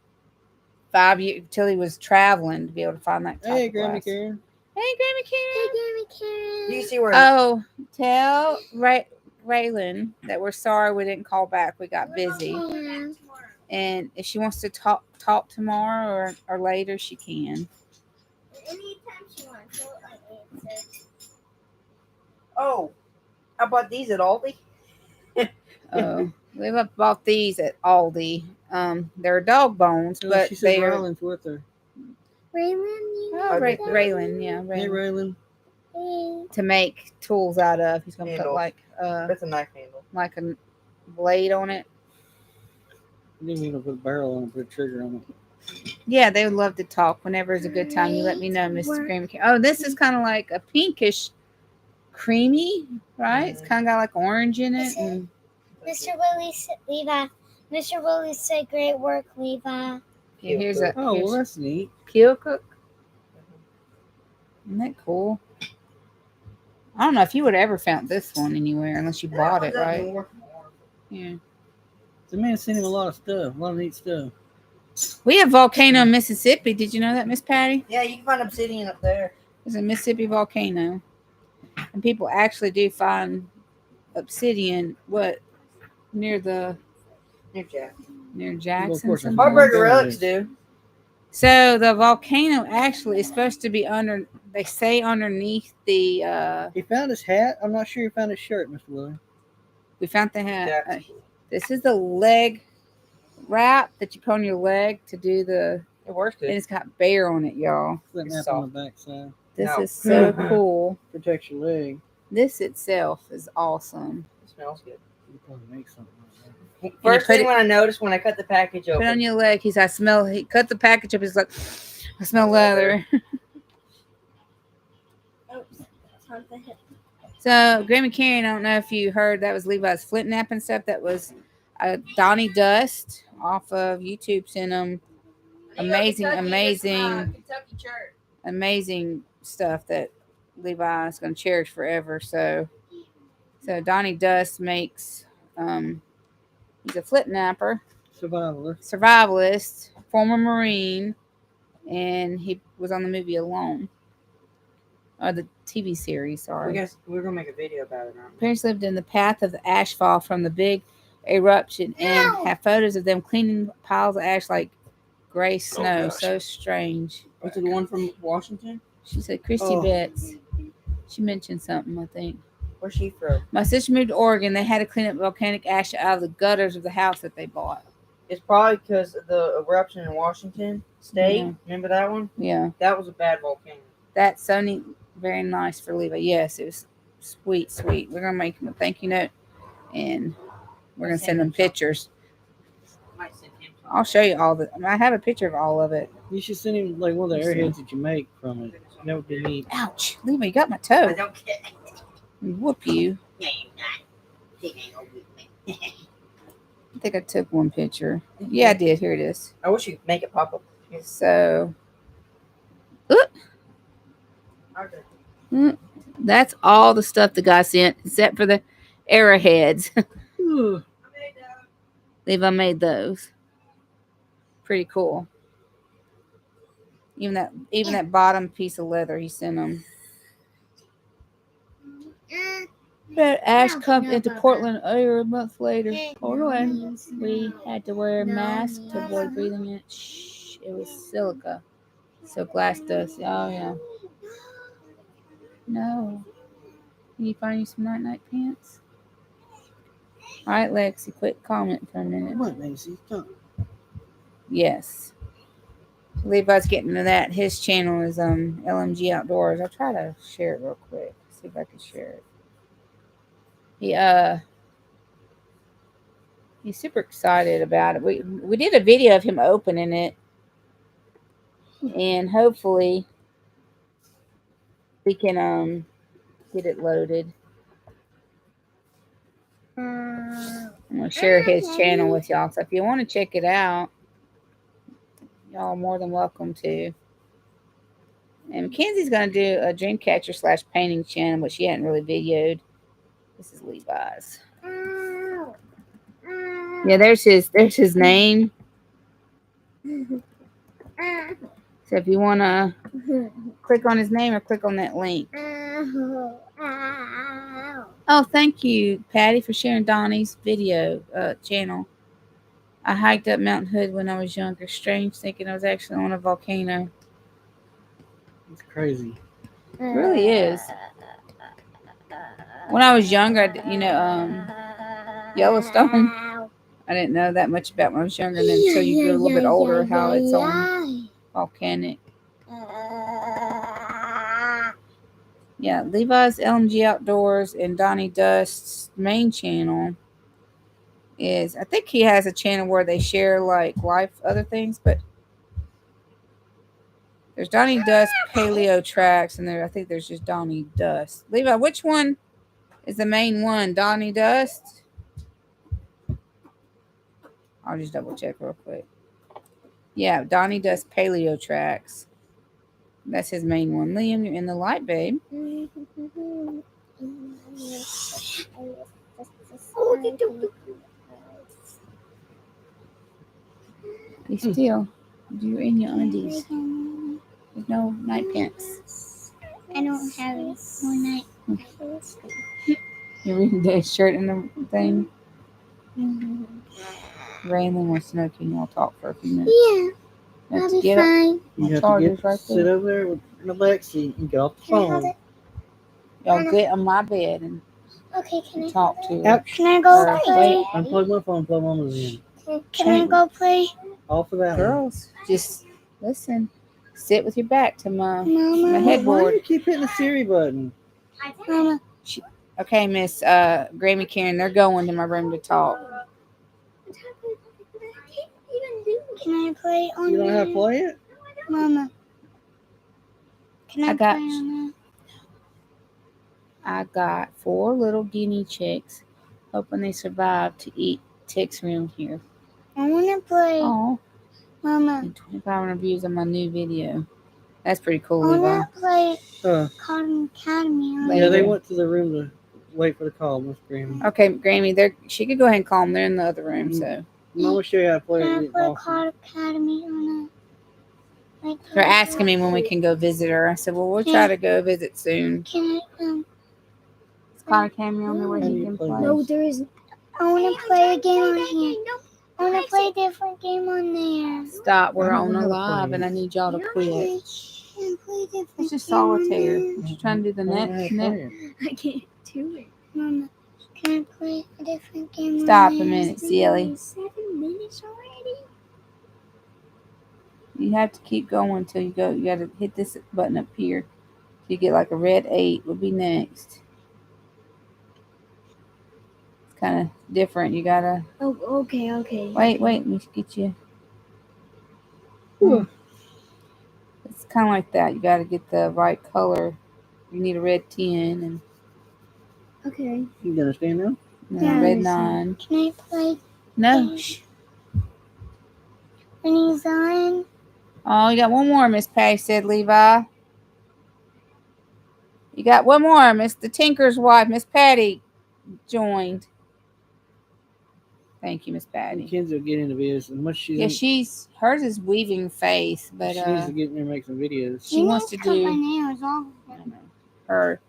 5 years until he was traveling to be able to find that type Hey, of Grandma glass. Karen. Hey, Grandma Karen. You see where Oh, tell Raylan that we're sorry we didn't call back. We got busy. And if she wants to talk tomorrow or later, she can. Anytime she wants, I answer. Oh, I bought these at Aldi. Oh, Levi bought these at Aldi. They're dog bones, Oh, but she said they are. Ryland's with her. Raylan, you Oh, Raylan, yeah, Hey, Raylan. Raylan. To make tools out of. He's gonna put Handles. That's a knife handle. like a blade on it. You didn't even put a barrel on it, put a trigger on it. Yeah, they would love to talk. Whenever is a good time, you let me know, Mrs. Creamy. Oh, this is kind of like a pinkish, creamy, right? It's kind of got like orange in it. And Mr. Willie said, Levi. Mr. Willie said, "Great work, Levi." yeah, here's a Oh, here's well, that's neat. Peel Cook. Isn't that cool? I don't know if you would have ever found this one anywhere unless you bought it, right? Yeah. The man sent him a lot of stuff, a lot of neat stuff. We have volcano in Mississippi. Did you know that, Miss Patty? Yeah, you can find obsidian up there. There's a Mississippi volcano. And people actually do find obsidian, near Near Jack. Jackson? course, somewhere? Heartbreaker relics, dude. So the volcano actually is supposed to be they say underneath the, He found his hat. I'm not sure he found his shirt, Mr. Willie. we found the hat. Jackson. This is the leg wrap that you put on your leg to do It works, and dude. it's got bear on it, y'all. Flint It's nap on the backside. This No. is so cool. Protects your leg. This itself is awesome. It smells good. You can probably make something like that. First put thing it- when I noticed when I cut the package Put it on open. your leg. He cut the package up. He's like, I smell leather. Oops, that's on the hip. So, Grandma Karen, I don't know if you heard, that was Levi's flint nap and stuff. That was Donnie Dust off of YouTube sent him amazing stuff that Levi is going to cherish forever. So Donnie Dust makes, he's a flint napper, survivalist, former Marine, and he was on the movie Alone. Or the TV series, sorry. We're gonna make a video about it now. Parents lived in the path of the ashfall from the big eruption and have photos of them cleaning piles of ash like gray snow. So strange. Was it the one from Washington? She said, Christy Oh. Betts. She mentioned something, I think. Where's she from? My sister moved to Oregon. They had to clean up volcanic ash out of the gutters of the house that they bought. It's probably because of the eruption in Washington State. Yeah. Remember that one? Yeah. That was a bad volcano. That's so neat. Very nice for Levi. Yes, it was sweet, sweet. We're gonna make him a thank you note, and we're gonna send him pictures. Might send him some. I'll show you all the. I have a picture of all of it. You should send him like one of the airheads that you make from it. That would be neat. Ouch, Levi, you got my I toe. don't care. Whoop you. Yeah, you're not. He ain't gonna whip me. I think I took one picture. Yeah, I did. Here it is. I wish you'd make it pop up. So Okay. that's all the stuff the guy sent, except for the arrowheads. Levi made those. Pretty cool. Even that bottom piece of leather he sent them. But Ash come into Portland a month later. Portland, we had to wear a mask to avoid breathing it. Shh, it was silica. So glass dust. Oh yeah. No. Can you find you some night pants? All right, Lexi, quit comment for a minute. What, Macy? Come. Yes. Levi's getting to that. His channel is LMG Outdoors. I'll try to share it real quick. See if I can share it. He's super excited about it. We did a video of him opening it, and hopefully we can get it loaded. I'm gonna share his channel with y'all. So if you want to check it out, y'all are more than welcome to. And Mackenzie's gonna do a dreamcatcher / painting channel, but she hadn't really videoed. This is Levi's. Yeah, there's his name. So if you wanna click on his name or click on that link. Oh, thank you, Patty, for sharing Donnie's video channel. I hiked up Mount Hood when I was younger. Strange thinking I was actually on a volcano. It's crazy. It really is. When I was younger, Yellowstone, I didn't know that much about when I was younger. And then until you get a little bit older, how it's on volcanic. Yeah, Levi's LMG Outdoors and Donnie Dust's main channel is, I think he has a channel where they share like life, other things, but there's Donnie Dust Paleo Tracks, and I think there's just Donnie Dust. Levi, which one is the main one? Donnie Dust? I'll just double check real quick. Yeah, Donnie Dust Paleo Tracks. That's his main one. Liam, you're in the light, babe. Be still. You're in your undies. There's no night pants. I don't have no night. You're reading Dave's shirt in the thing. Raylan wants to know, can you all talk for a few minutes? Yeah, Let's I'll be get up. fine. My You have to charger's right sit there. over there with Alexi and get off the Can I hold phone. it? Y'all get on my bed and Okay, can I? talk to her. Ouch. Can I go Or play? wait. Unplug my phone, plug Mama's in. Can I go play? Off of that one. Girls, just listen. Sit with your back to my Mama. Why do headboard. you keep hitting the Siri button? Mama. Okay, Miss Grammy Karen, they're going to my room to talk. Can I play on You don't know how to there? play it? Mama. Can I, I got play on I got 4 little guinea chicks, hoping they survive to eat ticks around here. that? I want to play. Oh, Mama. and 25 views on my new video. That's pretty cool, I Levi. want to play Uh, Cotton Academy on Later. yeah, they went to the room to wait for the call, Miss Grammy. Okay, Grammy, she could go ahead and call them. They're in the other room, so Mama show you how to play Can I it. play Awesome. Cotton Academy on a... they're asking me when we can go visit her. I said, well, we'll try to go visit soon. Can I, Is Connor Cammy on there where How do he you can play play? this? No, there isn't. I want to play a game on here. I want to play a different game on there. Stop, we're I on don't the know how to live, play and I it. need y'all to quit. Can play a different It's just game on solitaire. there? What you trying to do the I don't know how next? to play it. I can't do it. Mama, can I play a different game Stop on a there? minute, silly. 7 minutes already? You have to keep going until you go. You got to hit this button up here You get like a red 8 would be next. It's kind of different. You gotta Oh, okay. wait. Let me get you. Ooh. It's kind of like that. You gotta get the right color. You need a red 10 and Okay. You understand now? a red 9. Can I play No. when he's on? Oh, you got one more, Miss Patty, said Levi. You got one more, Miss the Tinker's wife, Miss Patty, joined. Thank you, Miss Patty. Mackenzie will get into videos. And much she's Yeah, hers is weaving face, but she needs to get in there and make some videos. she wants to cut my do nails off. her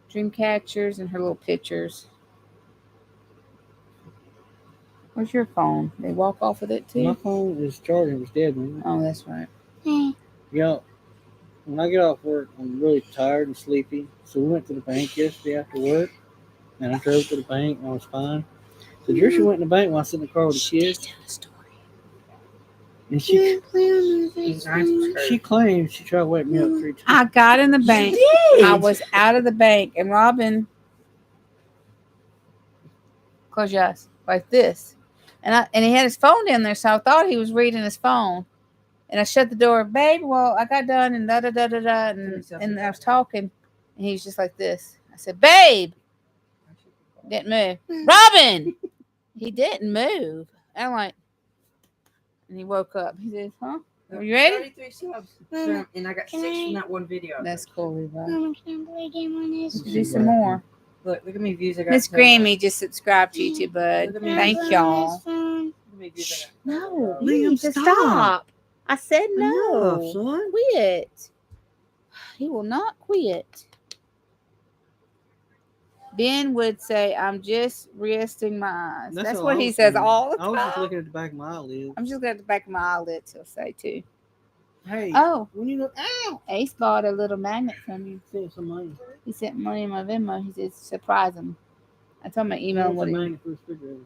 dream catchers and her little pictures. Where's your phone? They walk off with it too? My phone is charging. It was dead, man. Oh, that's right. Hey. Yeah. When I get off work, I'm really tired and sleepy. So we went to the bank yesterday after work, and I drove to the bank and I was fine. So Jerusha went in the bank while I was sitting in the car with the kids. And she claimed she tried to wake me up 3 times. I got in the bank. I was out of the bank, and Robin close your eyes like this, and he had his phone down there, so I thought he was reading his phone. And I shut the door, babe. Well, I got done and and I was talking, and he was just like this. I said, babe, didn't move. Robin, he didn't move. I'm like, and he woke up. He said, huh? Are you ready? 33 subs. So, and I got 6 from that one video. That's cool, Levi. Mama, can I play a game on this? Do some more. Look how many views I got. Miss Grammy just subscribed to you, bud. Look at me. Thank y'all. Look how many views I got. No, Liam, stop. I said no. Enough, son. Quit. He will not quit. Ben would say, I'm just resting my eyes. That's what he says all the I was just time. looking at the back of my eyelids. I'm just looking at the back of my eyelids, he'll say too. Hey, Oh, when you look, ow! Ace bought a little magnet from you. Send some money. He sent money in my Venmo. He said, surprise him. I told him my email what he. Money for the refrigerator.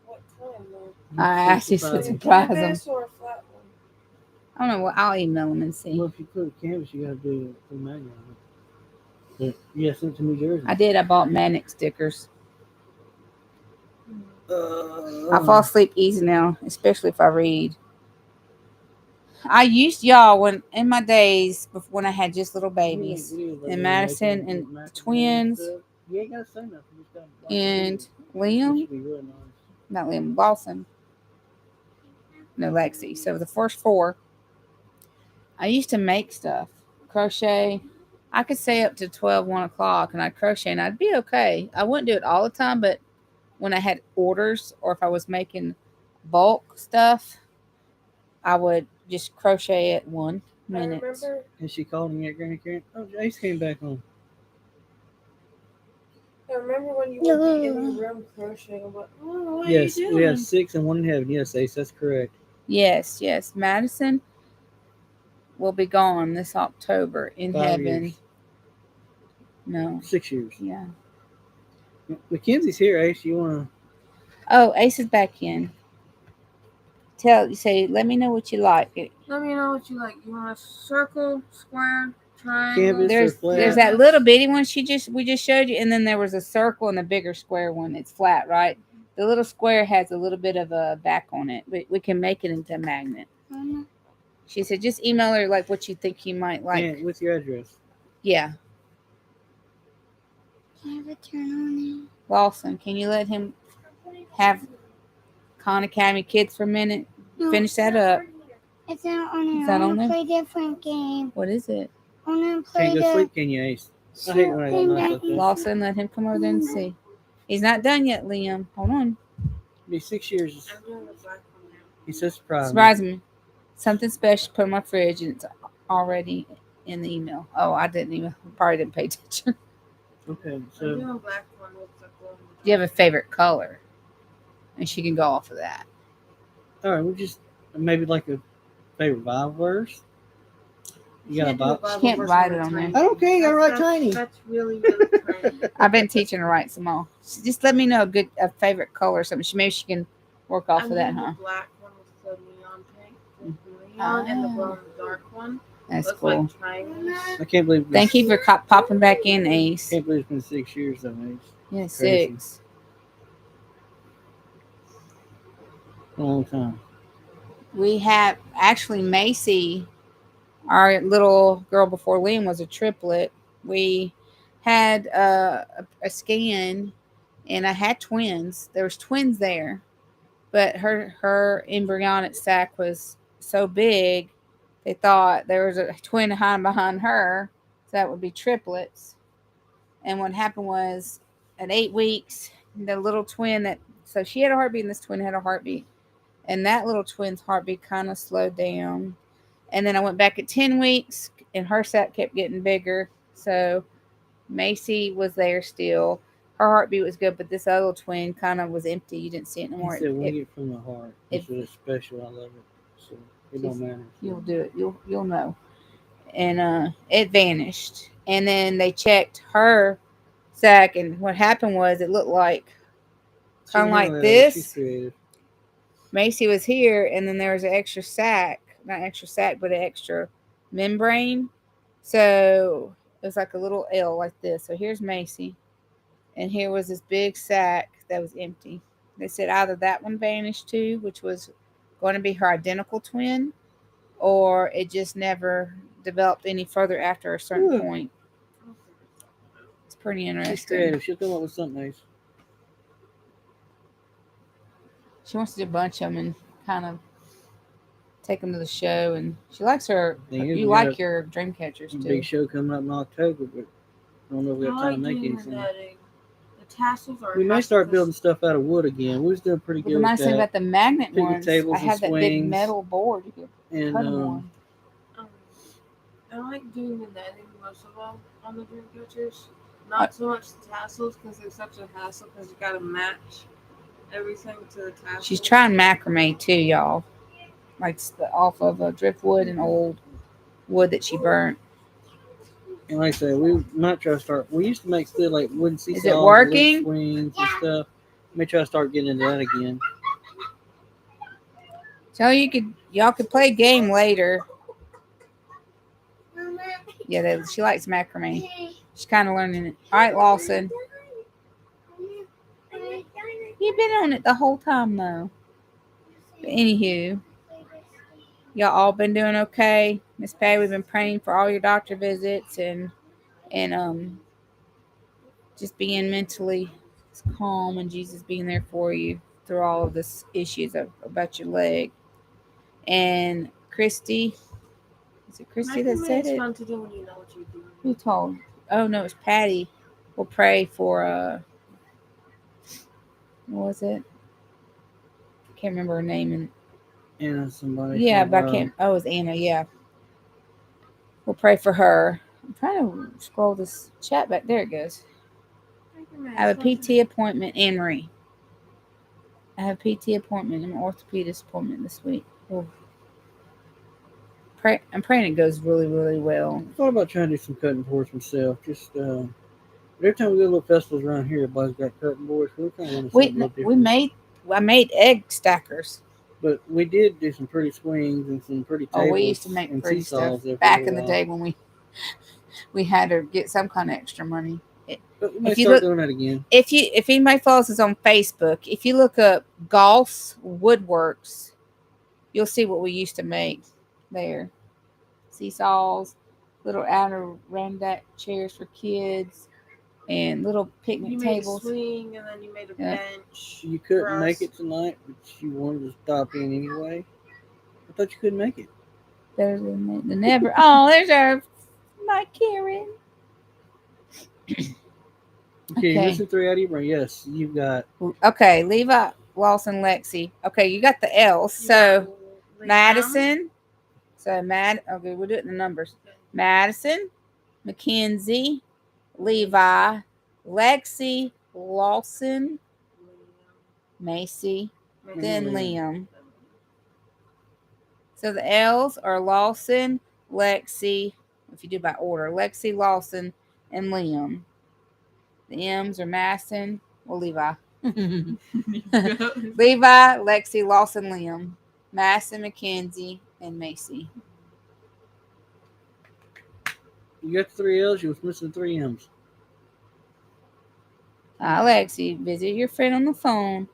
What kind though? I asked you to surprise him. Canvas or a flat one? I don't know what. I'll email him and see. Well, if you put a canvas, you got to do a magnet on it. But yeah, sent to New Jersey. I did. I bought magnet stickers. I fall asleep easy now, especially if I read. I used y'all when in my days before when I had just little babies, and Madison and the twins, You ain't gotta say nothing. Just gotta watch and the Liam, video. It should be really nice. not Liam, Lawson, no Lexi. So the first 4, I used to make stuff, crochet. I could stay up to 12, 1 o'clock, and I'd crochet, and I'd be okay. I wouldn't do it all the time, but when I had orders or if I was making bulk stuff, I would just crochet at 1 minute. I remember And she called me at Granny Karen. Oh, Jace came back home. when you would be in your room crocheting. I'm like, oh, what Yes, are you doing? we have 6 and 1 in heaven. Yes, Ace, that's correct. Yes. Madison will be gone this October in 5 heaven. years. No. 6 years. Yeah. Mackenzie's here, Ace. You wanna? Oh, Ace is back in. Let me know what you like. Let me know what you like. You want a circle, square, triangle? Canvas. There's that little bitty one we just showed you, and then there was a circle and a bigger square one. It's flat, right? The little square has a little bit of a back on it, but we can make it into a magnet. She said, just email her like what you think you might like. Yeah, with your address. Yeah. Can I have a turn on Lawson, can you let him have Khan Academy Kids for a minute? No. Finish that up. It's not on there. Is that I on want to there? play a different game. What is it? I want to play Can't go the... sleep, can you, Ace? I hate when I got nights like this. Lawson, let him come over there and see. He's not done yet, Liam. Hold on. It'll be 6 years. I'm doing the black one now. He says surprise. Surprise me. Something special put in my fridge, and it's already in the email. Oh, I probably didn't pay attention. Okay, I'm so doing black one with the glow. Do you have a favorite color? And she can go off of that. all right, we'll just maybe like a favorite Bible verse. You got a Bible? She can't write it on there. I don't care. You got to write tiny. That's really, really tiny. I've been teaching her to write small. Just let me know a favorite color or something. Maybe she can work off I'm of that, doing huh? the black one with the neon pink. one and the glow in the dark one. That's Looks cool. like triangles. I can't believe. Thank you for popping back in, Ace. Can't believe it's been 6 years though, Ace. Yeah, Crazy. 6. A long time. We have actually Macy, our little girl before Liam was a triplet. We had a scan, and I had twins. There was twins there, but her embryonic sac was so big, they thought there was a twin hiding behind her, so that would be triplets. And what happened was, at 8 weeks, the little twin so she had a heartbeat, and this twin had a heartbeat, and that little twin's heartbeat kind of slowed down. And then I went back at 10 weeks, and her sac kept getting bigger. So Macy was there still. Her heartbeat was good, but this other little twin kind of was empty. You didn't see it no more. He said, wing it from the heart. It's really special. I love it. So it don't matter. You'll do it. You'll know. And it vanished. And then they checked her sac, and what happened was it looked like kind of like this. She's creative. Macy was here, and then there was an extra sac. Not extra sac, but an extra membrane. So it was like a little L like this. So here's Macy. And here was this big sac that was empty. They said either that one vanished too, which was going to be her identical twin, or it just never developed any further after a certain point. It's pretty interesting. She's creative. She'll come up with something nice. She wants to do a bunch of them and kind of take them to the show, and she likes her. You like your dream catchers too. Big show coming up in October, but I don't know if we have time to make anything. The tassels are. We may start building stuff out of wood again. We was doing pretty good. The nice thing about the magnet Picnic ones, tables I have and that big swings. metal board you can And cut them on. I like doing the netting most of all on the dream catchers. Not so much the tassels because they're such a hassle because you got to match everything to the tassels. She's trying macrame too, y'all. Like off of driftwood and old wood that she burnt. And like I said, we might try to start. We used to make still like wooden seesaws, Is it working? Swings and stuff. May try to start getting into that again. So y'all could play a game later. Yeah, she likes macrame. She's kind of learning it. All right, Lawson. You've been on it the whole time though. But anywho, y'all all been doing okay. Miss Patty, we've been praying for all your doctor visits and just being mentally calm and Jesus being there for you through all of this issues about your leg. And Christy, is it Christy that said it? It's fun to do when you know what you're doing. Who told? Oh no, it's Patty. We'll pray for what was it? I can't remember her name. And Anna, somebody. yeah, but I can't. Oh, it was Anna. Yeah. We'll pray for her. I'm trying to scroll this chat back. There it goes. I have a PT appointment, Anne-Marie. I have a PT appointment and an orthopedist appointment this week. Oh. I'm praying it goes really, really well. I thought about trying to do some cutting boards myself. Just every time we go to little festivals around here, everybody's got cutting boards. So I made egg stackers. But we did do some pretty swings and some pretty tables. Oh, we used to make pretty stuff there back in the day when we had to get some kind of extra money. But we may start doing that again. If anybody follows us on Facebook, if you look up Golf's Woodworks, you'll see what we used to make there. Seesaws, little Adirondack chairs for kids, and little picnic tables. You made a swing and then you made a bench. You couldn't make it tonight, but you wanted to stop in anyway. I thought you couldn't make it. There's the never. Oh, there's my Karen. Okay, you're missing 3 out of your brain. Yes, you've got. Okay, Levi, Lawson, Lexi. Okay, you got the L's. So Madison. So okay, we'll do it in the numbers. Madison, Mackenzie, Levi, Lexi, Lawson, Macy, then Liam. So the L's are Lawson, Lexi, if you do by order, Lexi, Lawson, and Liam. The M's are Madison, Levi. Levi, Lexi, Lawson, Liam. Madison, Mackenzie, and Macy. You got the 3 L's, you was missing 3 M's. Alexi, visit your friend on the phone.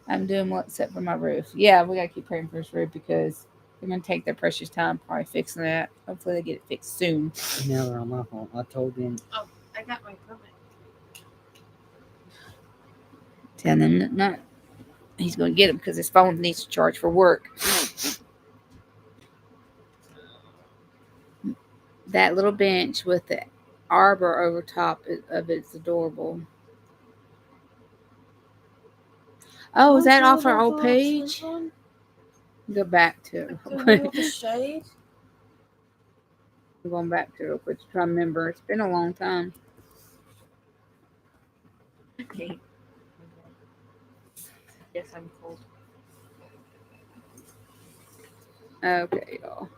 I'm doing what's set for my roof. Yeah, we gotta keep praying for his roof because they're gonna take their precious time probably fixing that. Hopefully they get it fixed soon. Now they're on my phone. I told them. Oh, I got my permit. Tell them that not. He's gonna get him because his phone needs to charge for work. That little bench with the arbor over top of it's adorable. Oh, is that off our old page? Go back to it real quick. The shade. I'm going back to it real quick to try to remember. It's been a long time. Yes, I'm cold. Okay, y'all.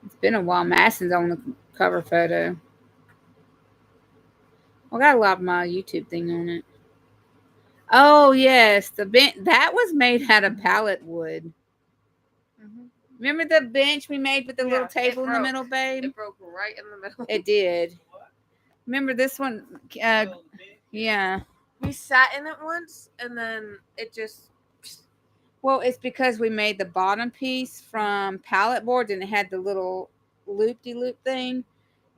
It's been a while. Madison's on the cover photo. I got a lot of my YouTube thing on it. Oh yes, the bench that was made out of pallet wood. Mm-hmm. Remember the bench we made with the little Yeah, table in the broke. middle, babe? It broke right in the middle. It did. Remember this one? Yeah. We sat in it once, and then it just. Well, it's because we made the bottom piece from pallet boards, and it had the little loop-de-loop thing,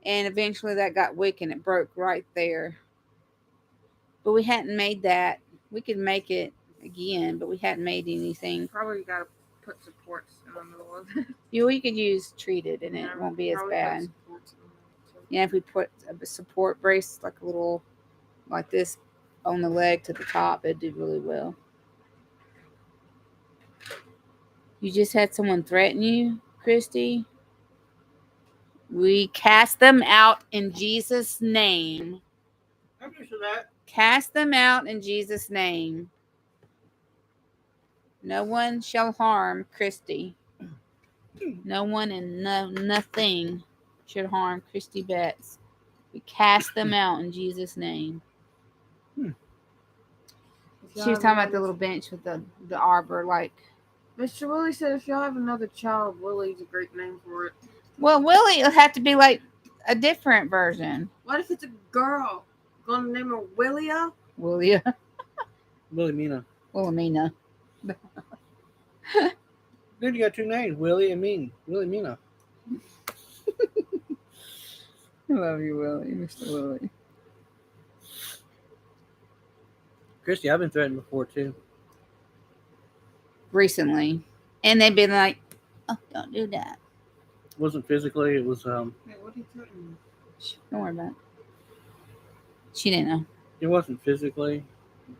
and eventually that got weak and it broke right there. But we hadn't made that. We could make it again, but we hadn't made anything. Probably got to put supports in the middle of it. We could use treated, and it won't be as Probably put bad. supports in the middle, too. Yeah, if we put a support brace, like a little, like this, on the leg to the top, it'd do really well. You just had someone threaten you, Christy? We cast them out in Jesus' name. I'm used to that. Cast them out in Jesus' name. No one shall harm Christy. No one and nothing should harm Christy Betts. We cast them out in Jesus' name. She was talking about the little bench with the arbor, like. Mr. Willie said if y'all have another child, Willie's a great name for it. Well, Willie will have to be like a different version. What if it's a girl? Gonna name her Willia? Willia. Wilhelmina. Wilhelmina. Dude, you got 2 names, Willie and Mean. Wilhelmina. I love you, Willie, Mr. Willie. Christy, I've been threatened before too. Recently. And they've been like, oh, don't do that. It wasn't physically, it was Hey, what are you threatening? Don't worry about it. She didn't know. it wasn't physically,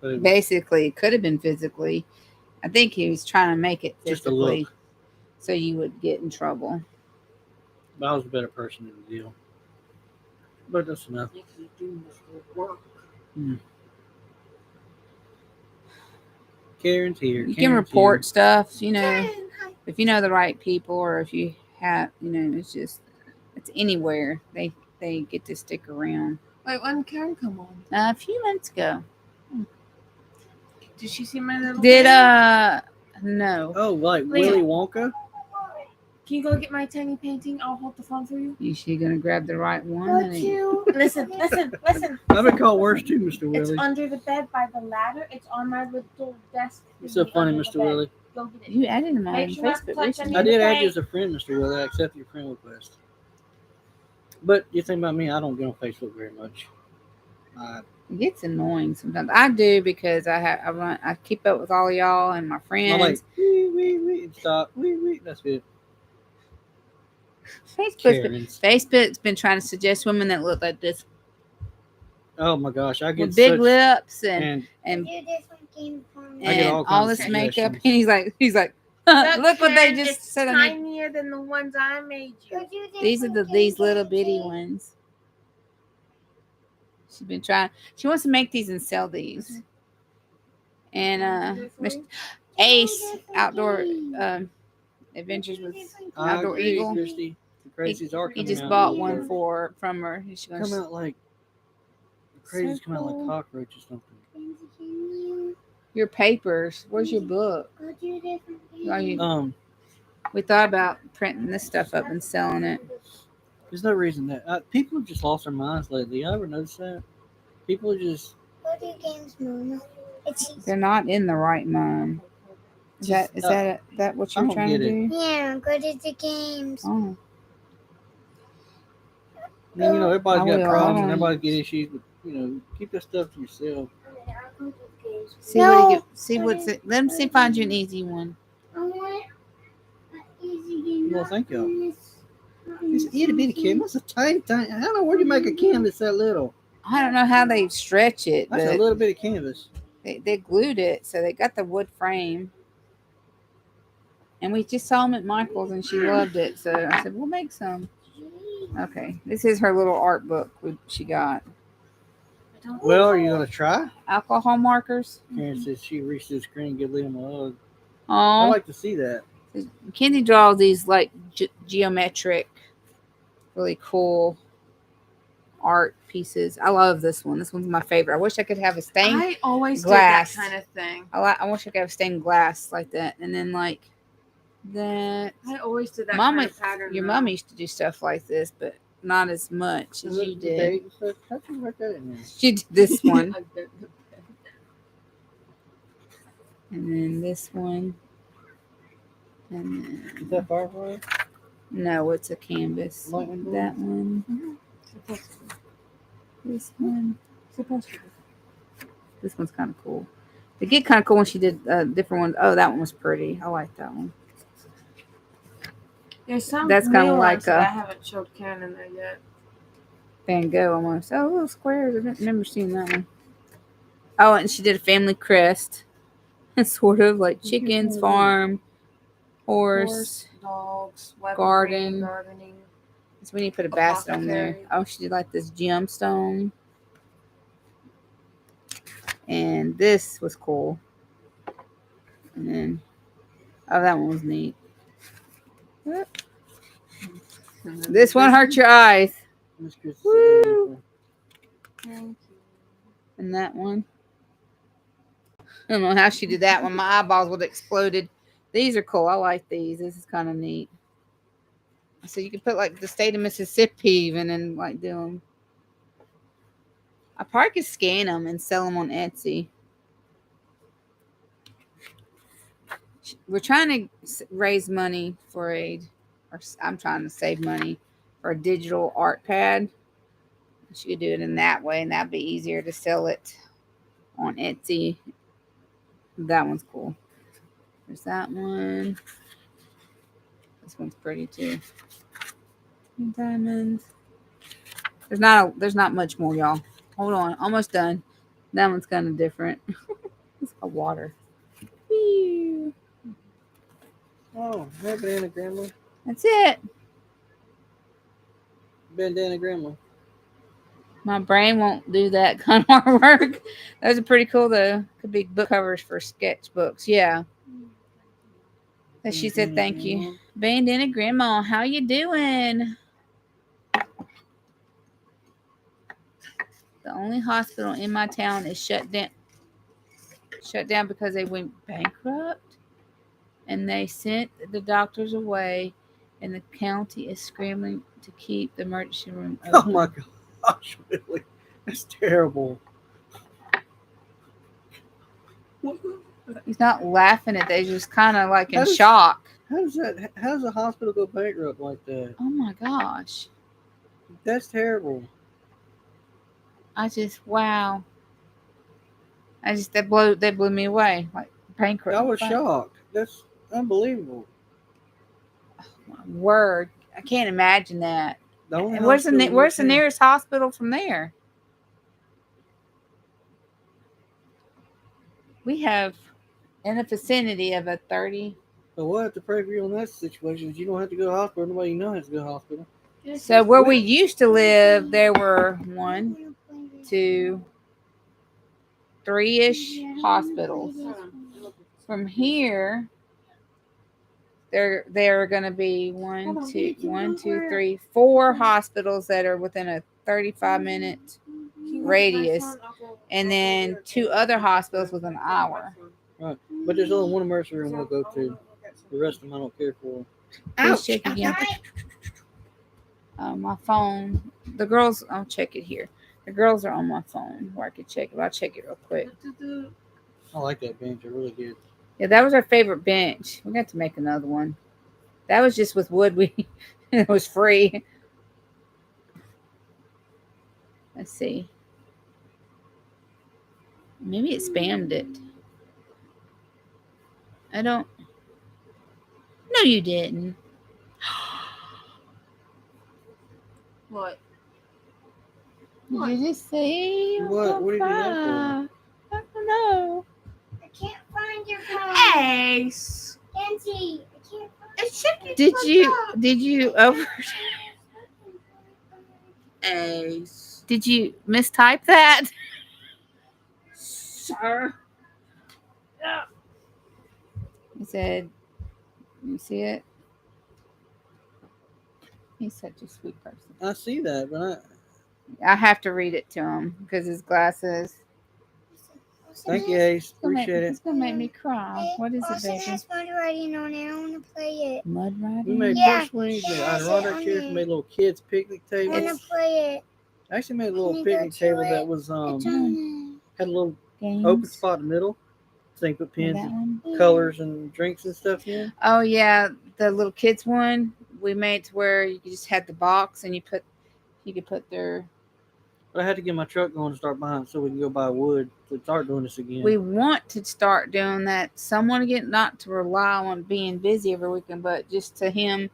but it was Basically, it could have been physically. I think he was trying to make it just a physically look. so you would get in trouble. But I was a better person in the deal. But that's enough. You can do this work. Karen's here. You can report stuff, you know, if you know the right people, or if you have, you know, it's anywhere. They get to stick around. Wait, when did Karen come on? A few months ago. Did she see my little Did video? no. Oh, like Liam. Willy Wonka? Can you go get my tiny painting? I'll hold the phone for you. Is she gonna grab the right one? Would you? Listen. I've been called worse too, Mr. It's Willie. under the bed by the ladder. It's on my little desk. You're so funny, Under the Mr. bed. Willie. Go get it. You added him on Make sure not to Facebook touch recently. I did add Okay. you as a friend, Mr. Willie. I accept your friend request. But you think about me, I don't get on Facebook very much. It gets annoying sometimes. I do because I keep up with all y'all and my I'm friends. like, wee, stop, wee, that's it. Facebook's been trying to suggest women that look like this Oh my gosh, I get with big such, lips and and Do this one came from I get all all kinds this of makeup. suggestions. And he's like, Look, look what they Karen, just it's said on me. tinier than the ones I made you. Would you do These are this these one little came bitty from ones. She's been trying. She wants to make these and sell these. And Ace Outdoor Adventures with I Outdoor agree, Eagle. Christy. The crazies are He coming just out. bought one from her. She's Come gonna out like the crazies come out like cockroaches something. Kenzie, can you Your papers. Where's your book? Go do different Are things. you, we thought about printing this stuff up and selling it. There's no reason that people have just lost their minds lately. You ever notice that? People are just Go do games, Mama. It's They're not in the right mind. Is that what I you're don't trying to get it. do? yeah. Go to the games. Oh, I mean, everybody's I got will. problems Hold and on. everybody get issues, but keep that stuff to yourself. see No. what you get. See what's it. Let me see. Find you an easy one. I want an easy game. Well, thank you. It's It's an itty bitty canvas. It's a tiny. I don't know where you make a canvas that little. I don't know how they stretch it, That's a but little bit of canvas. they glued it, so they got the wood frame. And we just saw them at Michael's, and she loved it. So I said, "We'll make some." Okay, this is her little art book she got. Well, are you gonna try? Alcohol markers. Karen says she reached the screen and give Liam a hug. I'd Oh, like to see that. Kenzie draws these like geometric, really cool art pieces. I love this one. This one's my favorite. I wish I could have a stained I always glass. did that kind of thing. I wish I could have stained glass like that, and then like that. I always did that Mama, kind of pattern. your though. mom used to do stuff like this, but not as much as you did. Okay, so how'd you write that in there? She did this one, I did. and then this one, and then Is that Firefly? no, it's a canvas. Lightning bolt? That one, this one. This one's kind of cool. They get kind of cool when she did different ones. Oh, that one was pretty. I like that one. There's some That's kinda new like ones that I haven't showed Karen in there yet. Van Gogh almost. Oh, little squares. I didn't remember seeing that one. Oh, and she did a family crest. Sort of like chickens, farm, horse. Dogs, Garden. gardening. So we need to put a basket on there. Apothecary. Oh, she did like this gemstone. And this was cool. And then, oh, that one was neat. This one hurt your eyes. Miss Chris is Woo! Thank you. And that one. I don't know how she did that one. My eyeballs would have exploded. These are cool. I like these. This is kind of neat. So you could put like the state of Mississippi even and like do them. I probably could scan them and sell them on Etsy. We're trying to raise money for I'm trying to save money for a digital art pad. She could do it in that way, and that'd be easier to sell it on Etsy. That one's cool. There's that one. This one's pretty too. Diamonds. There's not much more, y'all. Hold on, almost done. That one's kind of different. It's got water. Whee! Oh, hey, Bandana Grandma. That's it. Bandana Grandma. My brain won't do that kind of artwork. Those are pretty cool though. Could be book covers for sketchbooks. Yeah. And she said, "Thank you, Bandana Grandma. How you doing?" The only hospital in my town is shut down. Shut down because they went bankrupt, and they sent the doctors away, and the county is scrambling to keep the emergency room open. Oh my gosh, really? That's terrible. He's not laughing at that. He's just kind of like in How does- shock. How does a hospital go bankrupt like that? Oh my gosh. That's terrible. Wow. That blew me away. Like bankrupt. I was shocked. That's unbelievable. My word. I can't imagine that. The only And where's the hospital where's the we can- nearest hospital from there? We have in the vicinity of a 30. But we'll have to pray for you in that situation. You don't have to go to the hospital. Nobody you know has to go to the hospital. So where we used to live, there were 1, 2, 3-ish hospitals. From here, there are going to be 4 hospitals that are within a 35-minute radius. and then 2 other hospitals within an hour. Right. But there's only one emergency room we'll go to. The rest of them I don't care for. Please check again. My phone. The girls, I'll check it here. The girls are on my phone where I could check it. I'll check it real quick. I like that bench. I really did. Yeah, that was our favorite bench. We got to make another one. That was just with wood. It was free. Let's see. Maybe it spammed it. I don't. No, you didn't. What? Did you just say you What? were What did you do that cry? I don't know. I can't find your phone. Ace. Kenzie, I can't find It should be Did you over? Ace. Did you mistype that? Sir. He said, "You see it." He's such a sweet person. I see that, but I have to read it to him because his glasses. thank you, Ace. It's gonna Appreciate It's it. gonna make me cry. What is it, Also baby? has mud writing on it. I want to play it. Mud We riding. made Yeah. push swings, made Yes, Adirondack on chairs, it. made little kids picnic I want tables. to play it. I actually made a Can little you go picnic to table it? that was It's on had a little Games. open spot in the middle, so you can put Yeah, pins, that one. it. colors, and drinks and stuff in. Oh yeah, the little kids one we made to where you just had the box and you could put their. But I had to get my truck going to start buying so we can go buy wood to start doing this again. We want to start doing that. Someone again, not to rely on being busy every weekend, but just to him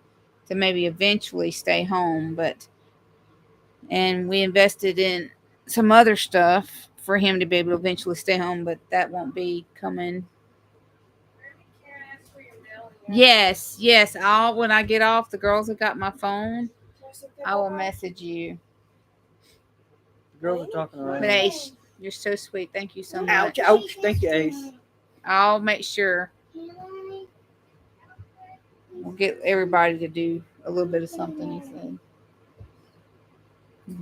to maybe eventually stay home. And we invested in some other stuff for him to be able to eventually stay home, but that won't be coming. Yes. When I get off, the girls have got my phone. I will message you. The girls are talking But already. Ace, you're so sweet. Thank you so Ouch, much. ouch. Thank you, Ace. I'll make sure we'll get everybody to do a little bit of something. He said,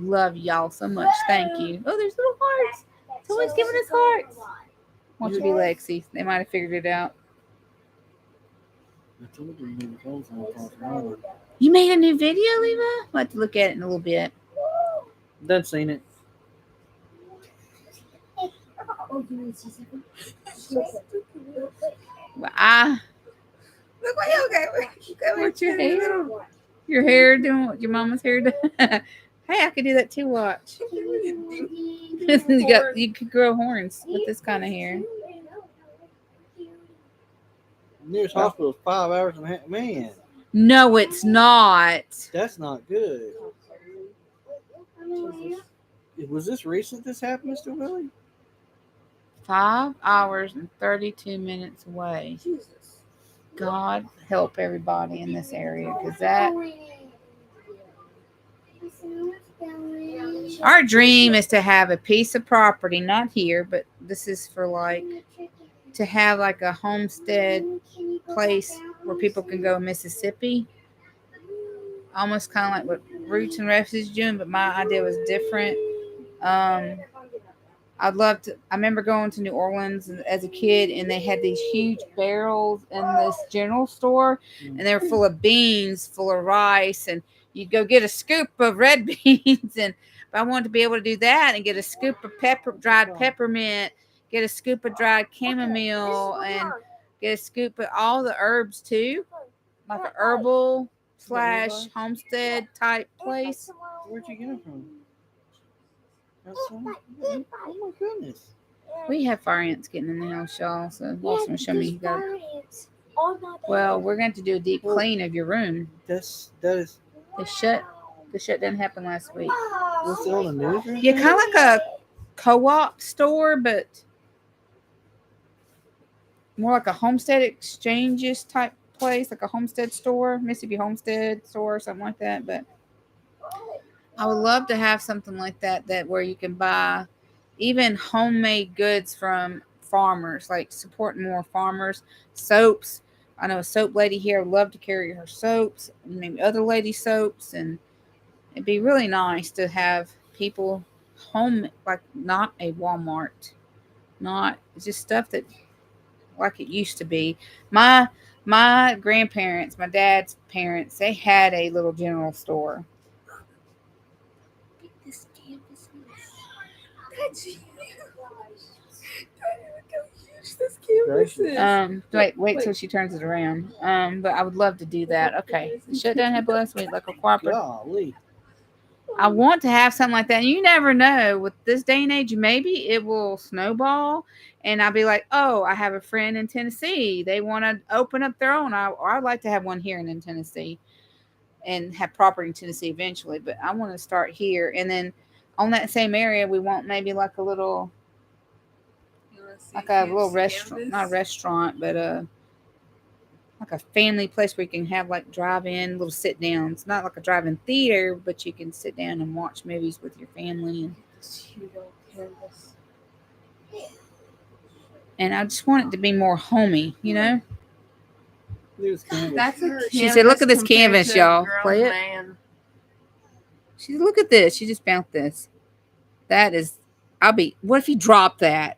"Love y'all so much. Thank you." Oh, there's little hearts. Someone's giving us hearts. Won't you be Lexi? They might have figured it out. I told you to move the phones on across the road. You made a new video, Leva? I'll have to look at it in a little bit. Done seen it. Well, look what you got with your hair. Your hair doing what your mama's hair does. Hey, I could do that too. Watch. You could grow horns with this kind of hair. Nearest hospital is 5 hours and a half. Man, No, it's not. that's not good. Was this recent this happened, Mr. Willie? 5 hours and 32 minutes away. God help everybody in this area, because our dream is to have a piece of property, not here, but this is for to have like a homestead place where people can go in Mississippi. Almost kind of like what Roots and Refuge is doing, but my idea was different. I'd love to. I remember going to New Orleans as a kid, and they had these huge barrels in this general store, and they were full of beans, full of rice, and you'd go get a scoop of red beans. And I wanted to be able to do that and get a scoop of dried peppermint, get a scoop of dried chamomile, and get a scoop of all the herbs too, like a herbal / homestead type place. Where'd you get it from? Outside? Oh my goodness. We have fire ants getting in the house, y'all. So Lawson will show me. You got. Well, we're going to do a deep clean of your room. That is. The shut didn't happen last week. What's it on the news? Right Yeah, kind of like a co-op store, but more like a homestead exchanges type place, like a homestead store, Mississippi Homestead store, or something like that. But I would love to have something like that where you can buy even homemade goods from farmers, like supporting more farmers. Soaps. I know a soap lady here would love to carry her soaps, and maybe other lady soaps, and it'd be really nice to have people home, like not a Walmart, not it's just stuff that like it used to be. My grandparents, my dad's parents, they had a little general store. This canvas wait till she turns it around. But I would love to do that. Okay, the shutdown had blessed me like a cooperative. Golly. I want to have something like that. And you never know with this day and age, maybe it will snowball and I'll be like, oh, I have a friend in Tennessee. They want to open up their own. I'd like to have one here in Tennessee and have property in Tennessee eventually. But I want to start here. And then on that same area, we want maybe like a little restaurant, not a restaurant, but like a family place where you can have like drive-in little sit downs, not like a drive-in theater, but you can sit down and watch movies with your family. And I just want it to be more homey, you know. That's a She said, "Look at this compared canvas, to a y'all. grown Play it." man. She said, "Look at this. She just found this. That is. What if you drop that?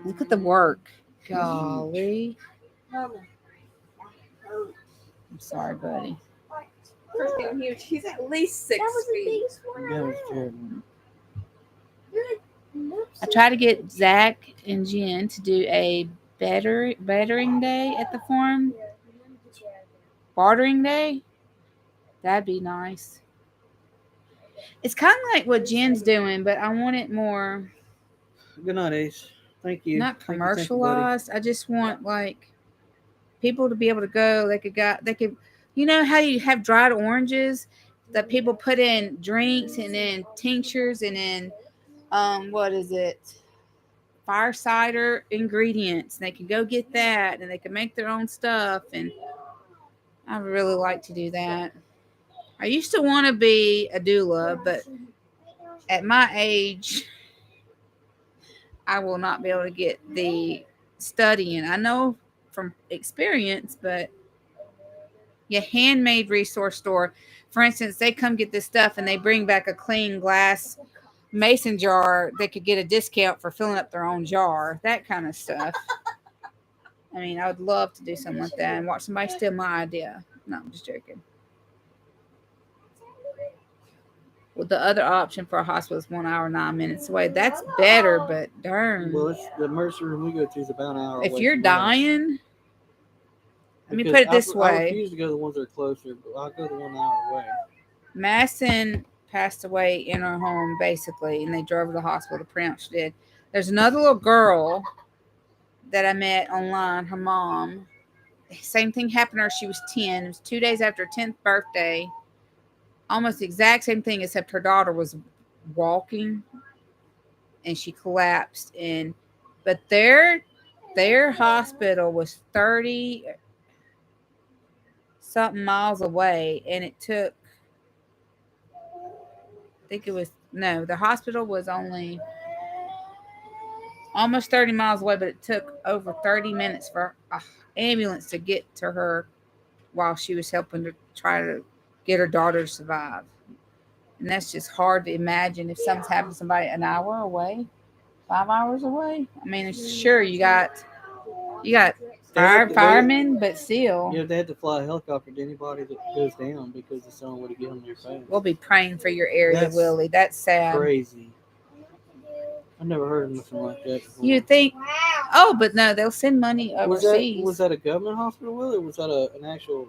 Look at the work. Golly. I'm sorry, buddy. Freaking huge. He's at least 6 feet. That was terrible. I tried to get Zach and Jen to do a bettering day at the farm. Bartering day? That'd be nice. It's kind of like what Jen's doing, but I want it more Good night, Ace. Thank you. not Thank you, buddy. commercialized. I just want like people to be able to go. They could, you know how you have dried oranges that people put in drinks and then tinctures and then what is it? Fire cider ingredients. They can go get that and they can make their own stuff. And I would really like to do that. I used to want to be a doula, but at my age, I will not be able to get the studying. I know from experience, but your handmade resource store, for instance, they come get this stuff and they bring back a clean glass mason jar. They could get a discount for filling up their own jar, that kind of stuff. I mean, I would love to do something like that and watch somebody steal my idea. No, I'm just joking. Well, the other option for a hospital is 1 hour, 9 minutes away. That's better, but darn. Well, it's the emergency room we go to is about an hour If away you're from us. dying, let me Because put it this I way. refuse to go to the ones that are closer, but I'll go the 1 hour away. Masson passed away in her home, basically, and they drove her to the hospital. The pronouns did. There's another little girl that I met online, her mom. Same thing happened to her. She was 10. It was 2 days after her 10th birthday. Almost the exact same thing, except her daughter was walking and she collapsed. But their hospital was 30 something miles away, and it took, the hospital was only almost 30 miles away, but it took over 30 minutes for an ambulance to get to her while she was helping to try to get her daughter to survive. And that's just hard to imagine if something's happened to somebody an hour away, 5 hours away. I mean, it's sure you got firemen, but still. Yeah, they had to fly a helicopter to anybody that goes down because the sun would have get on their face. We'll be praying for your area, That's Willie. That's sad. Crazy. I've never heard of nothing like that before. You think, oh, but no, they'll send money overseas. Was that a government hospital, Will, or was that an actual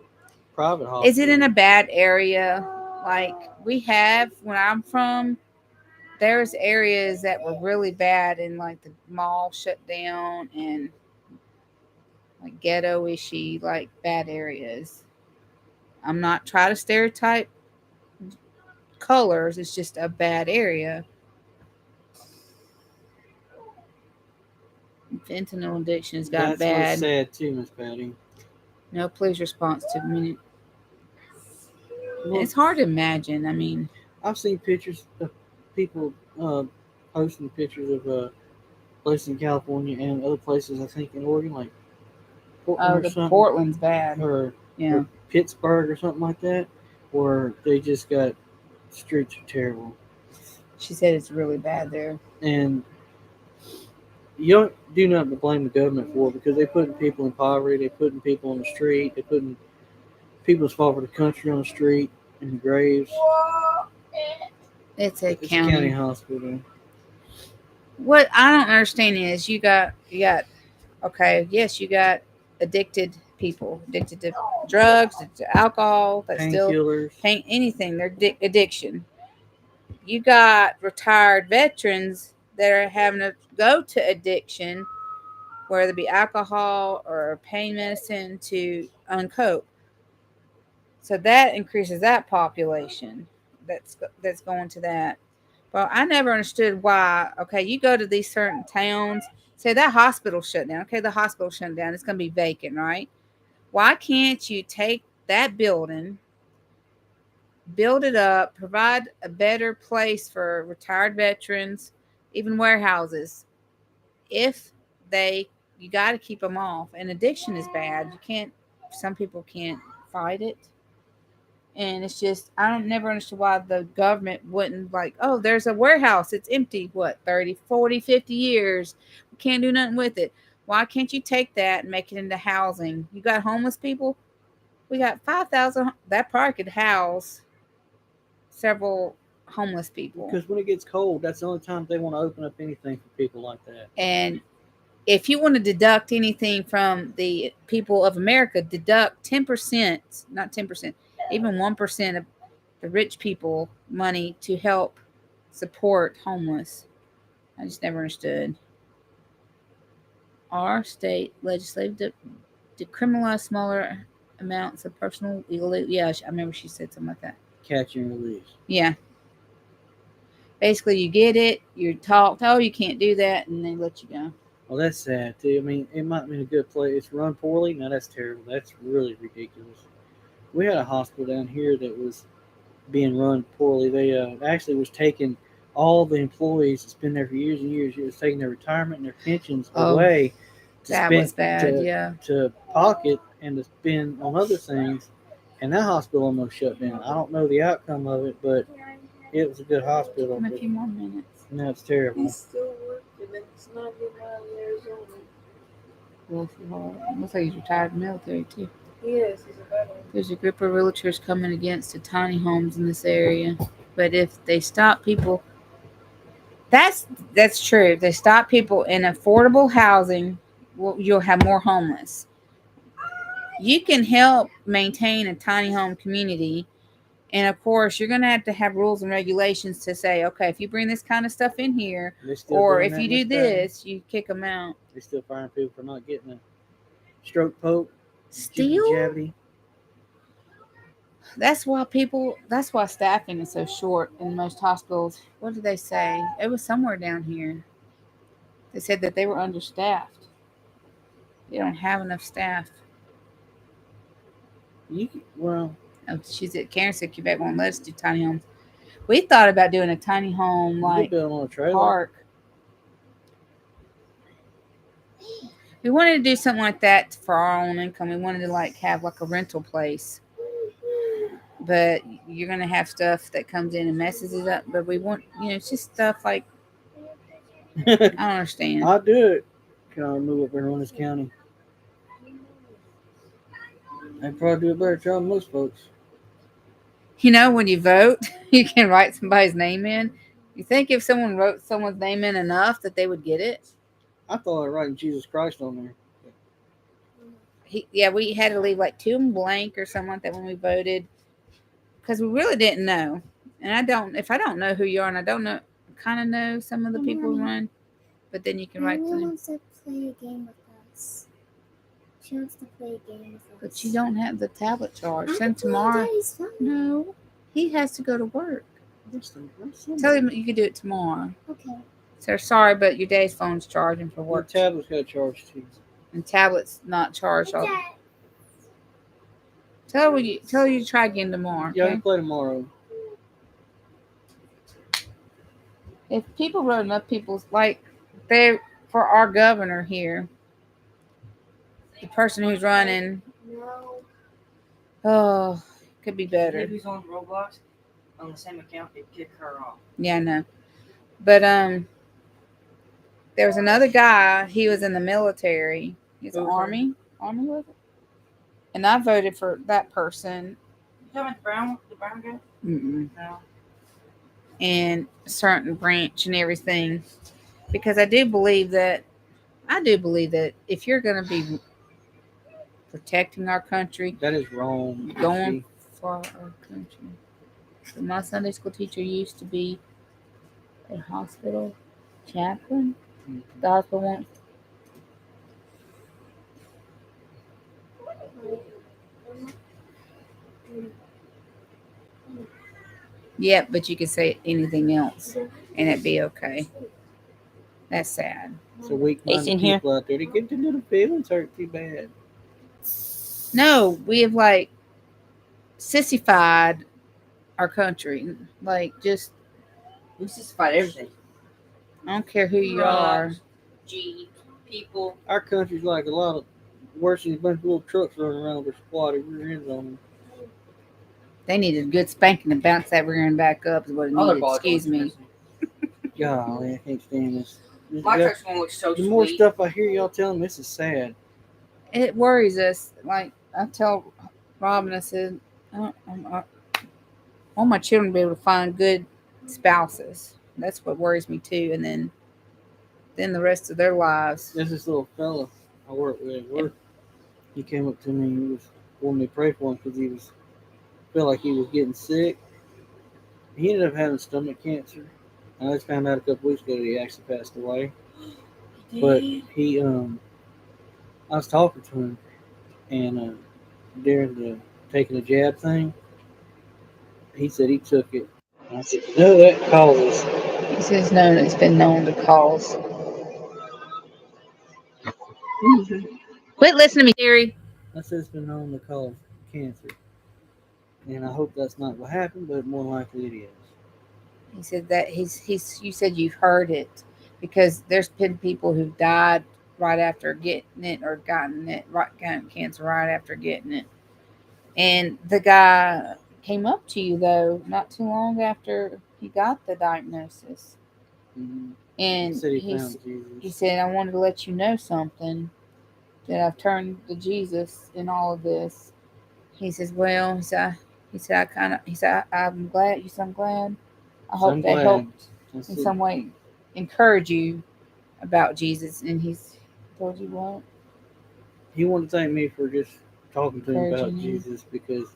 private hospital? Is it in a bad area? Like we have, when I'm from, there's areas that were really bad and like the mall shut down and like ghetto-ishy, like bad areas. I'm not trying to stereotype colors. It's just a bad area. Fentanyl addiction has got bad. That's what's sad too, Miss Patty. No police response to minute. Well, It's hard to imagine. I mean, I've seen pictures of people posting pictures of places in California and other places, I think in Oregon, like Portland or something. Portland's bad. Or Pittsburgh or something like that, where they just got streets are terrible. She said it's really bad there. And you don't do nothing but blame the government for it because they putting people in poverty, they putting people on the street, they putting people's fault for the country on the street in the graves. It's a It's a county county. hospital. What I don't understand is you got okay, yes, you got addicted people, addicted to drugs, addicted to alcohol, but still Painkillers. paint anything, they're addiction. You got retired veterans that are having to go to addiction, whether it be alcohol or pain medicine to uncope. So that increases that population that's going to that. Well, I never understood why. Okay, you go to these certain towns, say that hospital shut down. Okay, the hospital shut down. It's going to be vacant, right? Why can't you take that building, build it up, provide a better place for retired veterans, even warehouses? If they, you got to keep them off. And addiction is bad. You can't. Some people can't fight it. And it's just, I don't never understood why the government wouldn't like, oh, there's a warehouse. It's empty. What, 30, 40, 50 years. We can't do nothing with it. Why can't you take that and make it into housing? You got homeless people. We got 5,000. That probably could house several homeless people. Because when it gets cold, that's the only time they want to open up anything for people like that. And if you want to deduct anything from the people of America, deduct 10%, not 10%, even 1% of the rich people money to help support homeless. I just never understood. Our state legislative decriminalize smaller amounts of personal illegal. Yeah, I remember she said something like that. Catch and release. Yeah. Basically, you get it, you're talked, oh, you can't do that, and they let you go. Well, that's sad too. I mean, it might be a good place. It's run poorly. Now that's terrible. That's really ridiculous. We had a hospital down here that was being run poorly. They actually was taking all the employees that's been there for years and years. It was taking their retirement and their pensions away to That spend was bad, yeah. to pocket and to spend on other things. And that hospital almost shut down. I don't know the outcome of it, but it was a good hospital. In a few more minutes. No, it's terrible. He's still working and it's not getting out of Arizona. Looks like he's retired military too. He is. He's a veteran. There's a group of realtors coming against the tiny homes in this area. But if they stop people, that's true. If they stop people in affordable housing, well, you'll have more homeless. You can help maintain a tiny home community. And of course, you're going to have rules and regulations to say, okay, if you bring this kind of stuff in here, or if you do this, you kick them out. They're still firing people for not getting a stroke poke. Still? That's why staffing is so short in most hospitals. What did they say? It was somewhere down here. They said that they were understaffed. They don't have enough staff. Well, Karen said Quebec won't let us do tiny homes. We thought about doing a tiny home like build on a trailer. park. We wanted to do something like that for our own income. We wanted to have a rental place. But you're gonna have stuff that comes in and messes it up. But we want, it's just stuff like I don't understand. I'll do it. Can I move up here in this county? I'd probably do a better job than most folks. When you vote, you can write somebody's name in. You think if someone wrote someone's name in enough that they would get it? I thought I was writing Jesus Christ on there. We had to leave 2 blank or something like that when we voted because we really didn't know. And if I don't know who you are and I don't know, kind of know some of the people who run, but then you can write them. Wants to play a game with us. She wants to play a game with us. But you don't have the tablet charged. Send tomorrow. No, he has to go to work. Tell him you could do it tomorrow. Okay. So sorry, but your dad's phone's charging for work. The tablet's got charged too. And tablet's not charged. Tell you to try again tomorrow. Yeah, Okay? I'll play tomorrow. If people wrote enough people's for our governor here, the person who's running, could be better. If he's on Roblox on the same account, it kick her off. Yeah, I know. But there was another guy. He was in the military. He's Who was army. Army was it? And I voted for that person. You talking about the brown guy? Mm-mm. No. And a certain branch and everything, because I do believe that if you're going to be protecting our country, That is wrong. going for our country. So my Sunday school teacher used to be a hospital chaplain. Mhm. The hospital won't. Yep, but you could say anything else and it'd be okay. That's sad. So weak-minded in here. people out there, they get their little feelings hurt too bad. No, we have like sissified our country. Like, just, We just fight everything. I don't care who you are. Trucks, Jeeps, people. Our country's like a lot of worse than a bunch of little trucks running around with squatty rear ends on them. They needed a good spanking to bounce that rear end back up, is what it Other needed. ball Excuse joints. me. Golly, I can't stand this. My truck's one looks so The more sweet. stuff I hear y'all telling, this is sad. It worries us. Like, I tell Robin, I said, I want my children to be able to find good spouses. That's what worries me too. And then the rest of their lives. There's this little fella I work with at work. He came up to me and he was wanting me to pray for him because he felt like he was getting sick. He ended up having stomach cancer. I just found out a couple weeks ago that he actually passed away. But he, I was talking to him, and during the taking the jab thing, he said he took it. And I said, "You know that causes." He says known. It's been known to cause. Quit listening to me, Terry. I said it's been known to cause cancer, and I hope that's not what happened, but more likely it is. He said that he's. You said you've heard it because there's been people who've died right after getting it or gotten cancer right after getting it. And the guy came up to you though not too long after he got the diagnosis, Mm-hmm. and He said he he found Jesus. he said, "I wanted to let you know something that I've turned to Jesus in all of this." He says, "Well," he said, "I kind of," he said, "I'm glad." He said, "I'm glad. I hope I'm that glad. helped That's in it. some way encourage you about Jesus." And he's told you what? He wanted to thank me for just talking to him about Encouraging you. Jesus because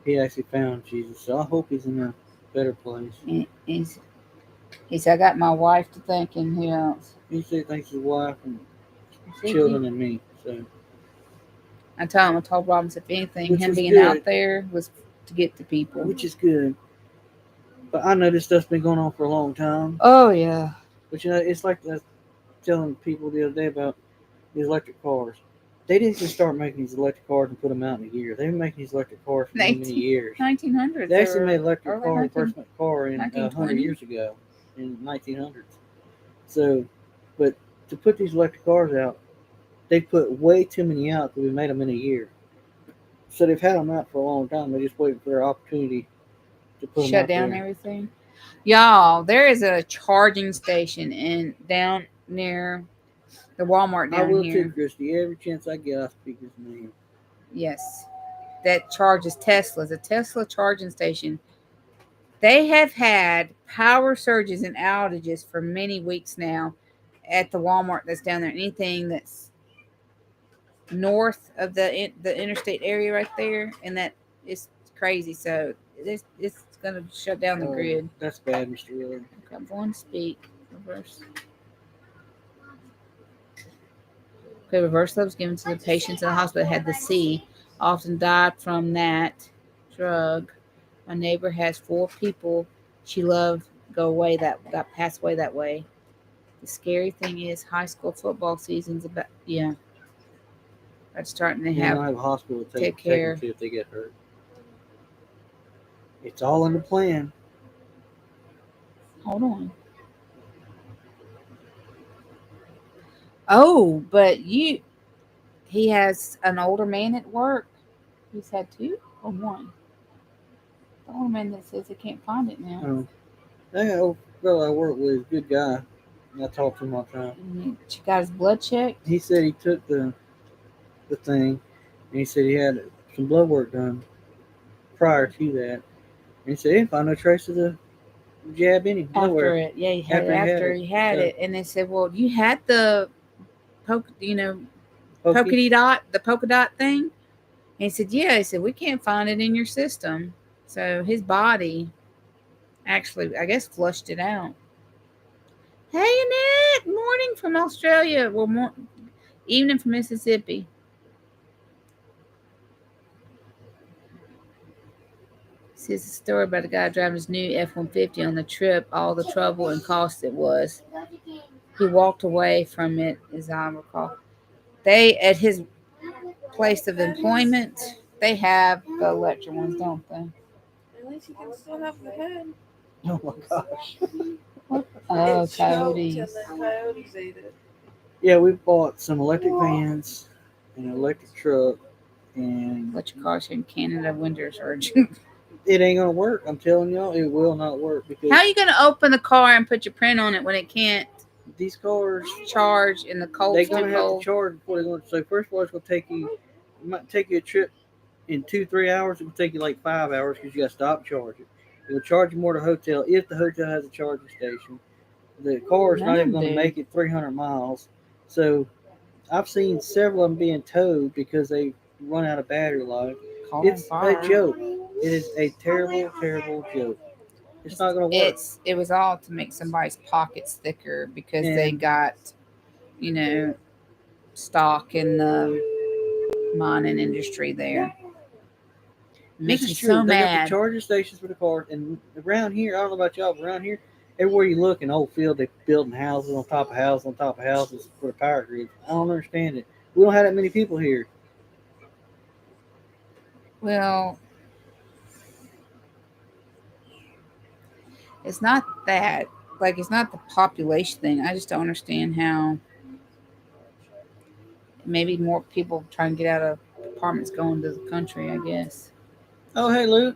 he actually found Jesus. So I hope he's in a better place. And he said, "I got my wife to thank, and who else?" He said thanks to his wife and See, children and me. So I told Robin, if anything, Which him was being good. out there was to get to people. which is good. But I know this stuff's been going on for a long time. Oh yeah. But you know, it's like telling people the other day about these electric cars. They didn't just start making these electric cars and put them out in a year. They've been making these electric cars for many, many years. 1900s. They actually made electric car, the first car in 100 1920. years ago, in 1900s. So, but to put these electric cars out, they put way too many out that we made them in a year. So they've had them out for a long time. They're just waiting for their opportunity to put them Shut out down there. everything. Y'all, there is a charging station down near the Walmart I down will here. too, Christy. Every chance I get, I speak his name. Yes. That charges Teslas, a Tesla charging station. They have had power surges and outages for many weeks now at the Walmart that's down there. Anything that's north of the interstate area right there, and that is crazy. So it's going to shut down the grid. That's bad, Mr. Willie. Okay, I'm going to speak. Reverse. Okay, reverse love was given to the patients in the hospital that had the C. Often died from that drug. My neighbor has 4 people she loved got passed away that way. The scary thing is high school football season's about that's starting to They have don't have a hospital to take take care. them to if they get hurt. It's all in the plan. Hold on. Oh, but he has an older man at work. He's had 2 or 1. The older man that says he can't find it now. They have girl I work with is a good guy. And I talk to him all the time. She got his blood checked. He said he took the thing, and he said he had some blood work done prior to that. And he said he didn't find no trace of the jab After nowhere. it, yeah, he had it After after he he had had it. it, and they said, "Well, you had the Pokey? polka dot thing." And he said, "Yeah." He said, "We can't find it in your system." So his body actually, I guess, flushed it out. Hey, Annette, morning from Australia. Well, evening from Mississippi. This is a story about a guy driving his new F-150 on the trip, all the trouble and cost it was. He walked away from it, as I recall. They, at his place of employment, they have the electric ones, don't they? At least you can still have the head. Oh my gosh. Oh, It choked and coyotes. the coyotes ate it. Yeah, we bought some electric vans and an electric truck, and Electric cars here in Canada, winters are. it ain't gonna work. I'm telling y'all, it will not work because How are you going to open the car and put your print on it when it can't these cars, charge in the cold? they're gonna have to charge before they're going. So first of all, it's gonna take you. It might take you a trip in 2-3 hours. It will take you like 5 hours because you got to stop charging. It will charge you more to hotel if the hotel has a charging station. The car is not even going to make it 300 miles. So I've seen several of them being towed because they run out of battery life. It's a joke. It is a terrible, terrible joke. It's not going to work. It was all to make somebody's pockets thicker because they got, stock in the mining industry there. Makes me so They got mad. the charging stations for the cars, and around here, I don't know about y'all, but around here, everywhere you look in old field, they're building houses on top of houses on top of houses for the power grid. I don't understand it. We don't have that many people here. Well, it's not that. Like, it's not the population thing. I just don't understand how maybe more people trying to get out of apartments going to the country, I guess. Oh, hey, Luke.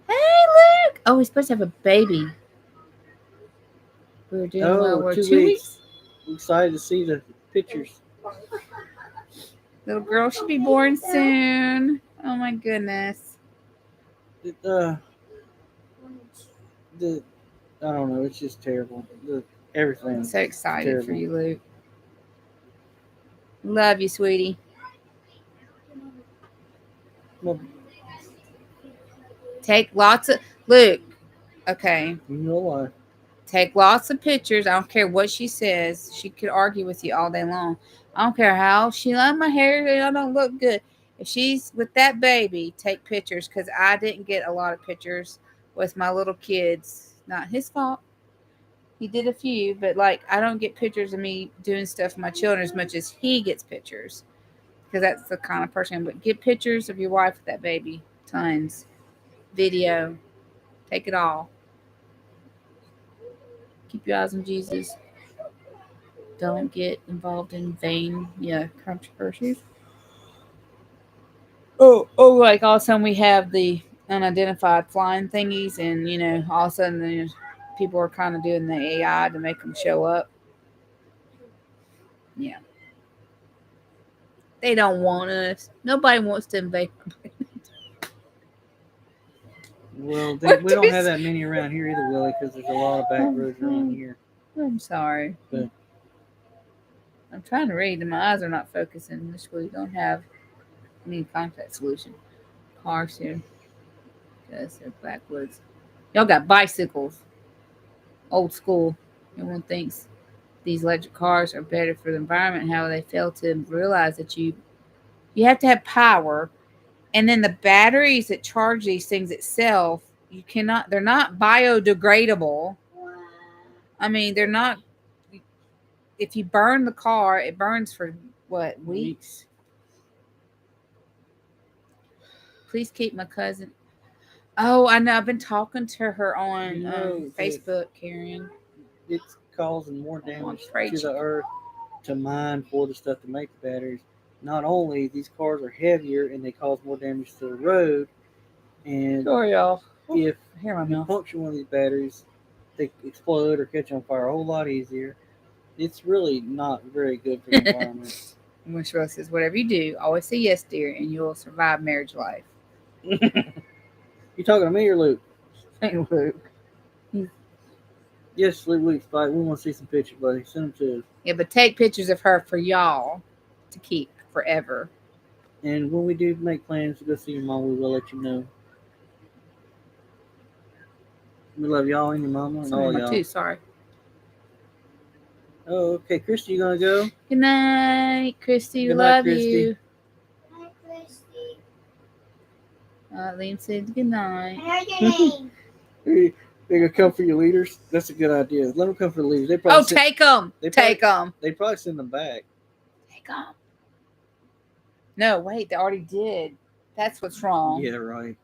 Hey, Luke! Oh, he's supposed to have a baby. We were doing well. We're 2 weeks. I'm excited to see the pictures. Little girl should be born soon. Oh, my goodness. I don't know. It's just terrible. Everything. I'm so excited terrible. for you, Luke. Love you, sweetie. Well, Take lots of Luke. Okay. you know why? Take lots of pictures. I don't care what she says. She could argue with you all day long. I don't care how she loved my hair. I don't look good. If she's with that baby, take pictures because I didn't get a lot of pictures with my little kids. Not his fault. He did a few, but like I don't get pictures of me doing stuff for my children as much as he gets pictures because that's the kind of person. But get pictures of your wife with that baby, tons, video, take it all. Keep your eyes on Jesus. Don't get involved in vain, controversies. Oh, like all of a sudden we have the unidentified flying thingies, and all of a sudden people are kind of doing the AI to make them show up. Yeah. They don't want us. Nobody wants to invade. Well, we don't have that many around here either, Willie, because there's a lot of back roads around here. I'm sorry. But I'm trying to read, and my eyes are not focusing. This we don't have any contact solution. Cars here. Because they're backwoods. Y'all got bicycles. Old school. Everyone thinks these electric cars are better for the environment. How they fail to realize that you have to have power, and then the batteries that charge these things itself, they're not biodegradable. I mean, they're not. If you burn the car, it burns for what, weeks? Please keep my cousin. Oh, I know. I've been talking to her on Facebook, Karen. It's causing more damage to the earth to mine for the stuff to make the batteries. Not only these cars are heavier and they cause more damage to the road, and Sorry, y'all. If Hear my you mouth. puncture one of these batteries, they explode or catch on fire a whole lot easier. It's really not very good for the environment. And when Cheryl says, whatever you do, always say yes, dear, and you'll survive marriage life. You talking to me or Luke? Luke. Yes, Luke. We want to see some pictures, buddy. Send them to us. Yeah, but take pictures of her for y'all to keep forever. And when we do make plans to go see your mom, we will let you know. We love y'all and your mama and all y'all. Too, sorry. Oh, okay. Christy, you gonna go? Good night, Christy. Good night, Love Christy. you. Hi, Christy. Liam said good night. I heard your name. They gonna come for your leaders? That's a good idea. Let them come for the leaders. They Oh, probably take them. Take them. They probably send them back. Take them. No, wait. They already did. That's what's wrong. Yeah, right.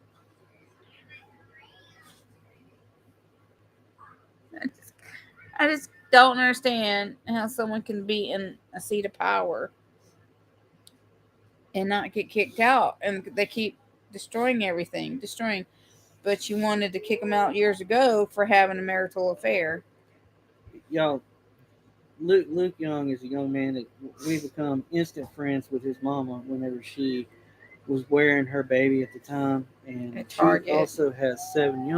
I just don't understand how someone can be in a seat of power and not get kicked out. And they keep destroying everything. But you wanted to kick them out years ago for having a marital affair. Y'all, Luke Young is a young man that we become instant friends with his mama whenever she was wearing her baby at the time. And At she Target. also has seven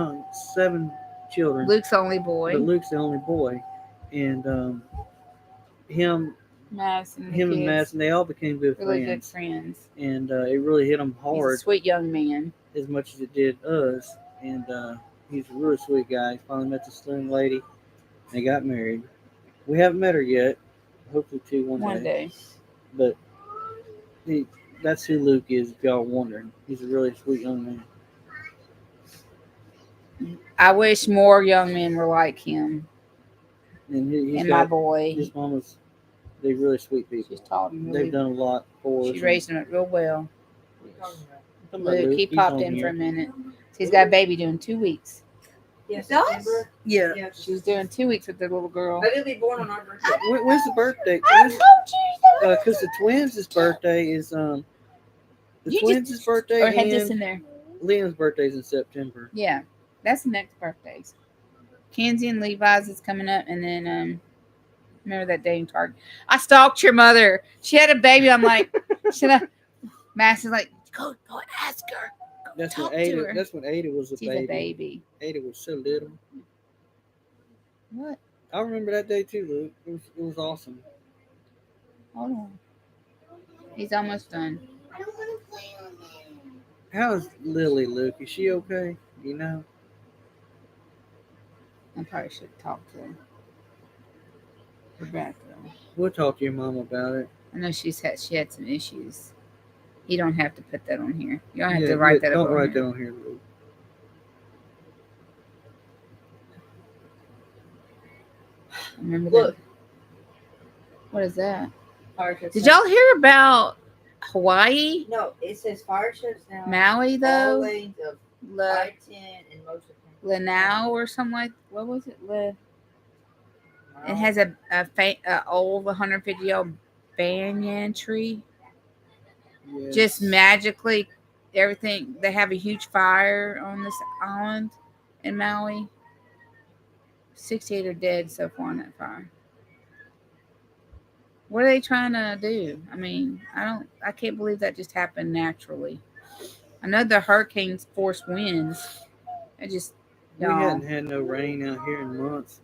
children. Luke's the only boy. But Luke's the only boy. And him Madison, and Madison, they all became good really friends. good friends. And it really hit them He's hard a sweet young man. as much as it did us. And he's a really sweet guy. He finally met this young lady. They got married. We haven't met her yet. Hopefully, one day. But that's who Luke is, if y'all are wondering. He's a really sweet young man. I wish more young men were like him. And he's And got, my boy. his mama's, they're really sweet people. She's taught him. They've done a lot for us. She raised him up real well. Talking about Luke, he he's popped on in here. for a minute. He's got a baby doing 2 weeks. Yes, September? Yeah. Yeah. She's doing 2 weeks with the little girl. But he'll be born on our birthday. When's the birthday? I told you. Because the twins' birthday is the You twins' birthday Or had this and in there. Liam's birthday's in September. Yeah. That's the next birthdays. Kenzie and Levi's is coming up, and then remember that day in Target. I stalked your mother. She had a baby. I'm like, should I? Mass is like, go ask her. That's Talk when to Ada. her. That's when Ada was a She's baby. a baby. Ada was so little. What? I remember that day too, Luke. It was awesome. Hold on. He's almost done. I don't want to play on there. How's Lily, Luke? Is she okay? You know. I probably should talk to her. Rebecca. We'll talk to your mom about it. I know she had some issues. You don't have to put that on here. You don't have to write that. Don't up write on here. that on here, Luke. Remember Look. that? What is that? Fire trucks Did now. y'all hear about Hawaii? No, it says fire trucks now. Maui All though? lanes of La, I-10 and most of them. Lanao or something like what was it? It has a old 150-year-old banyan tree. Yes. Just magically, everything. They have a huge fire on this island in Maui. 68 are dead so far in that fire. What are they trying to do? I mean, I can't believe that just happened naturally. I know the hurricanes force winds. It just, We hadn't had no rain out here in months,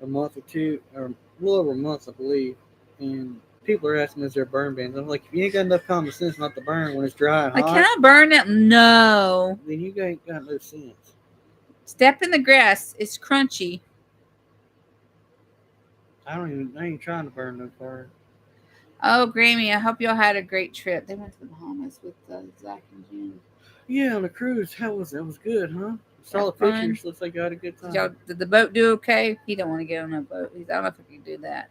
a month or two, or a little over a month, I believe. And people are asking, is there burn bans? I'm like, if you ain't got enough common sense not to burn when it's dry and like, hot, can I burn it? No. then you ain't got no sense. Step in the grass. It's crunchy. I ain't trying to burn no fire. Oh, Grammy, I hope y'all had a great trip. They went to the Bahamas with Zach and Jen. Yeah, on the cruise. How was that? Was good, huh? Saw the fun? pictures. Looks like you had a good time. Did the boat do okay? He don't want to get on a boat. I don't know if he can do that.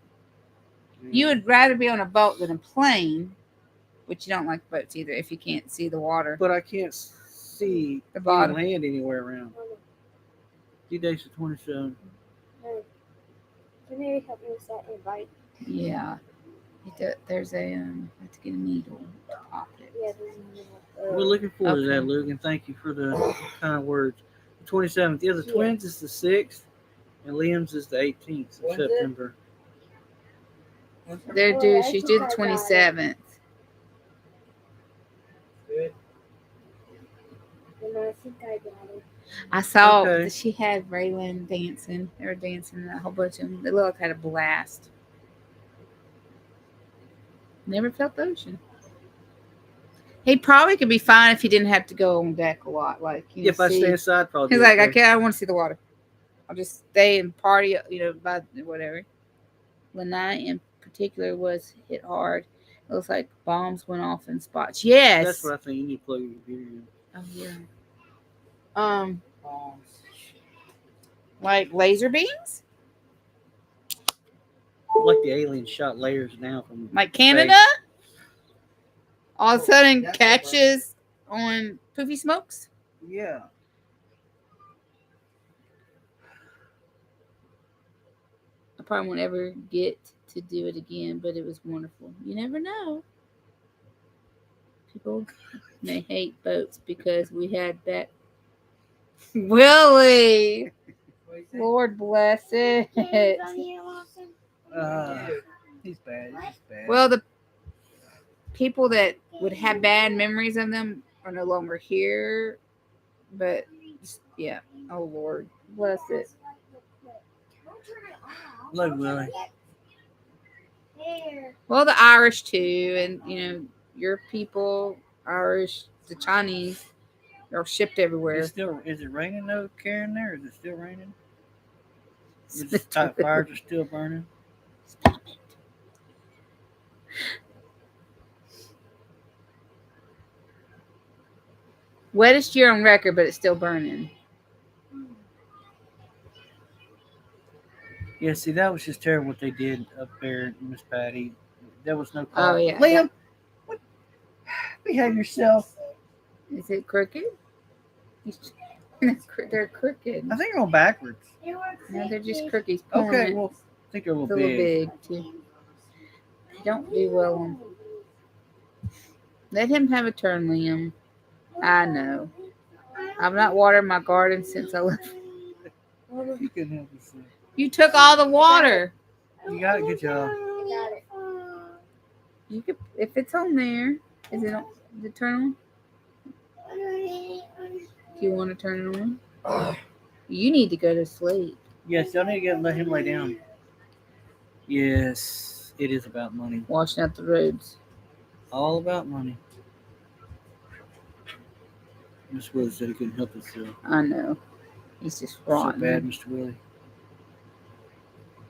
Yeah. You would rather be on a boat than a plane, but you don't like boats either if you can't see the water. But I can't see The any bottom. land anywhere around. 2 days to 27. Can you help me with that invite? Yeah. There's a, I have to get a needle to pop it. Yeah, there's a little. We're looking forward to that, Okay. Luke, and thank you for the kind words. The 27th. Yeah, the twins is the 6th, And Liam's is the 18th of When's it? September. They're due. She's due the 27th. Good. And I think I got it. I saw Okay. that she had Raylan dancing. They were dancing, a whole bunch of them. They looked like had a blast. Never felt the ocean. He probably could be fine if he didn't have to go on deck a lot. Like, you know, If I see. stay inside, probably. He's be like, I okay. can't. I want to see the water. I'll just stay and party. You know, by whatever. Lanai in particular was hit hard. It looks like bombs went off in spots. Yes. That's what I think. You need to plug your computer in. Oh yeah. Bombs. Like laser beams, Like the alien shot layers down from. like Canada. All of a sudden, That's catches on poofy smokes. Yeah. I probably won't ever get to do it again, but it was wonderful. You never know. People may hate boats because we had that. Willie, What do you say? Lord bless it. Kids on here, Lawson. He's bad. He's bad. Well, the people that would have bad memories of them are no longer here. But yeah, oh Lord, bless it. Don't turn it off. Look, Willie. There. Well, the Irish too, and you know your people, Irish, the Chinese, they're shipped everywhere. Is it raining though, Karen? There is it still raining? Is the Stop top it. fires are still burning? Stop it. Wettest year on record, but it's still burning. Yeah. See, that was just terrible what they did up there, Miss Patty. There was no Oh call. yeah. Liam, what? Behave yourself. Is it crooked? They're crooked. I think they're going backwards. They were No, they're just creepy. crooked. He's pulling Okay, it. well, I think they're a It's little a little big. big too. They don't do well on. Let him have a turn, Liam. I know. I've not watered my garden since I left. You can help yourself. You took all the water. You got it. Good job. I got it. You could, if it's on there. Is it on? Is it turn on? Do you want to turn it on? You need to go to sleep. Yes, y'all need to let him lay down. Yes, it is about money. Washing out the roads. All about money. Miss Willie said he couldn't help himself. I know. He's just So rotten. bad, Mr. Willie.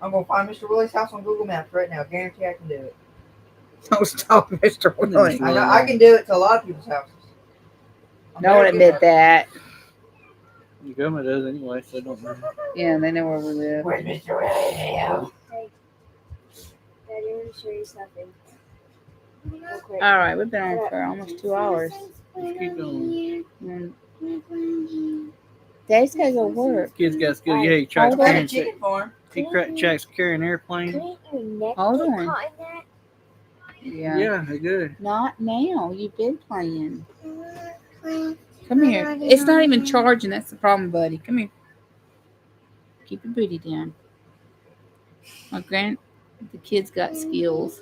I'm gonna find Mr. Willie's house on Google Maps right now. Guarantee I can do it. Don't stop, Mr. Willie. I know I can do it to a lot of people's houses. I'm No one very good admit that. Your government does anyway, so it don't matter. Yeah, they know where we live. Where's Mr. Willie? Daddy, I want to show you something. Real quick. All right, we've been on for almost 2 hours. Let's keep going. Daddy's got to go work. Kids got skill. Yeah, he tracks Hold on. Got a carrying. chicken farm. He tracks carrying airplane. Couldn't your neck Hold get on. caught in that? Yeah. Yeah, they're good. Not now. You've been playing. Come here. It's not even charging. That's the problem, buddy. Come here. Keep your booty down. The kids got skills.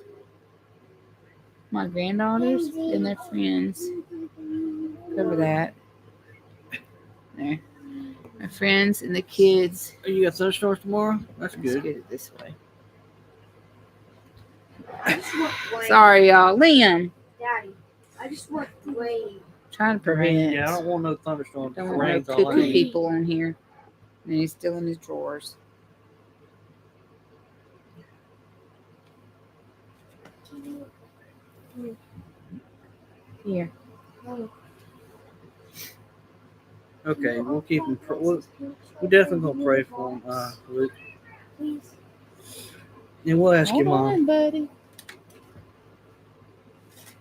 My granddaughters and their friends. Cover that. There. My friends and the kids. Oh, you got thunderstorms tomorrow? That's Let's good. get it this way. I just want blame. Sorry, y'all. Liam. Daddy, I just want blame. Trying to prevent. Yeah, I don't want no thunderstorms. Don't It want no rains all I cuckoo need. people on here. And he's still in his drawers. Here. Okay, we'll keep him. We're definitely gonna pray for him, Luke. Please. And we'll ask your Hold mom. on, buddy.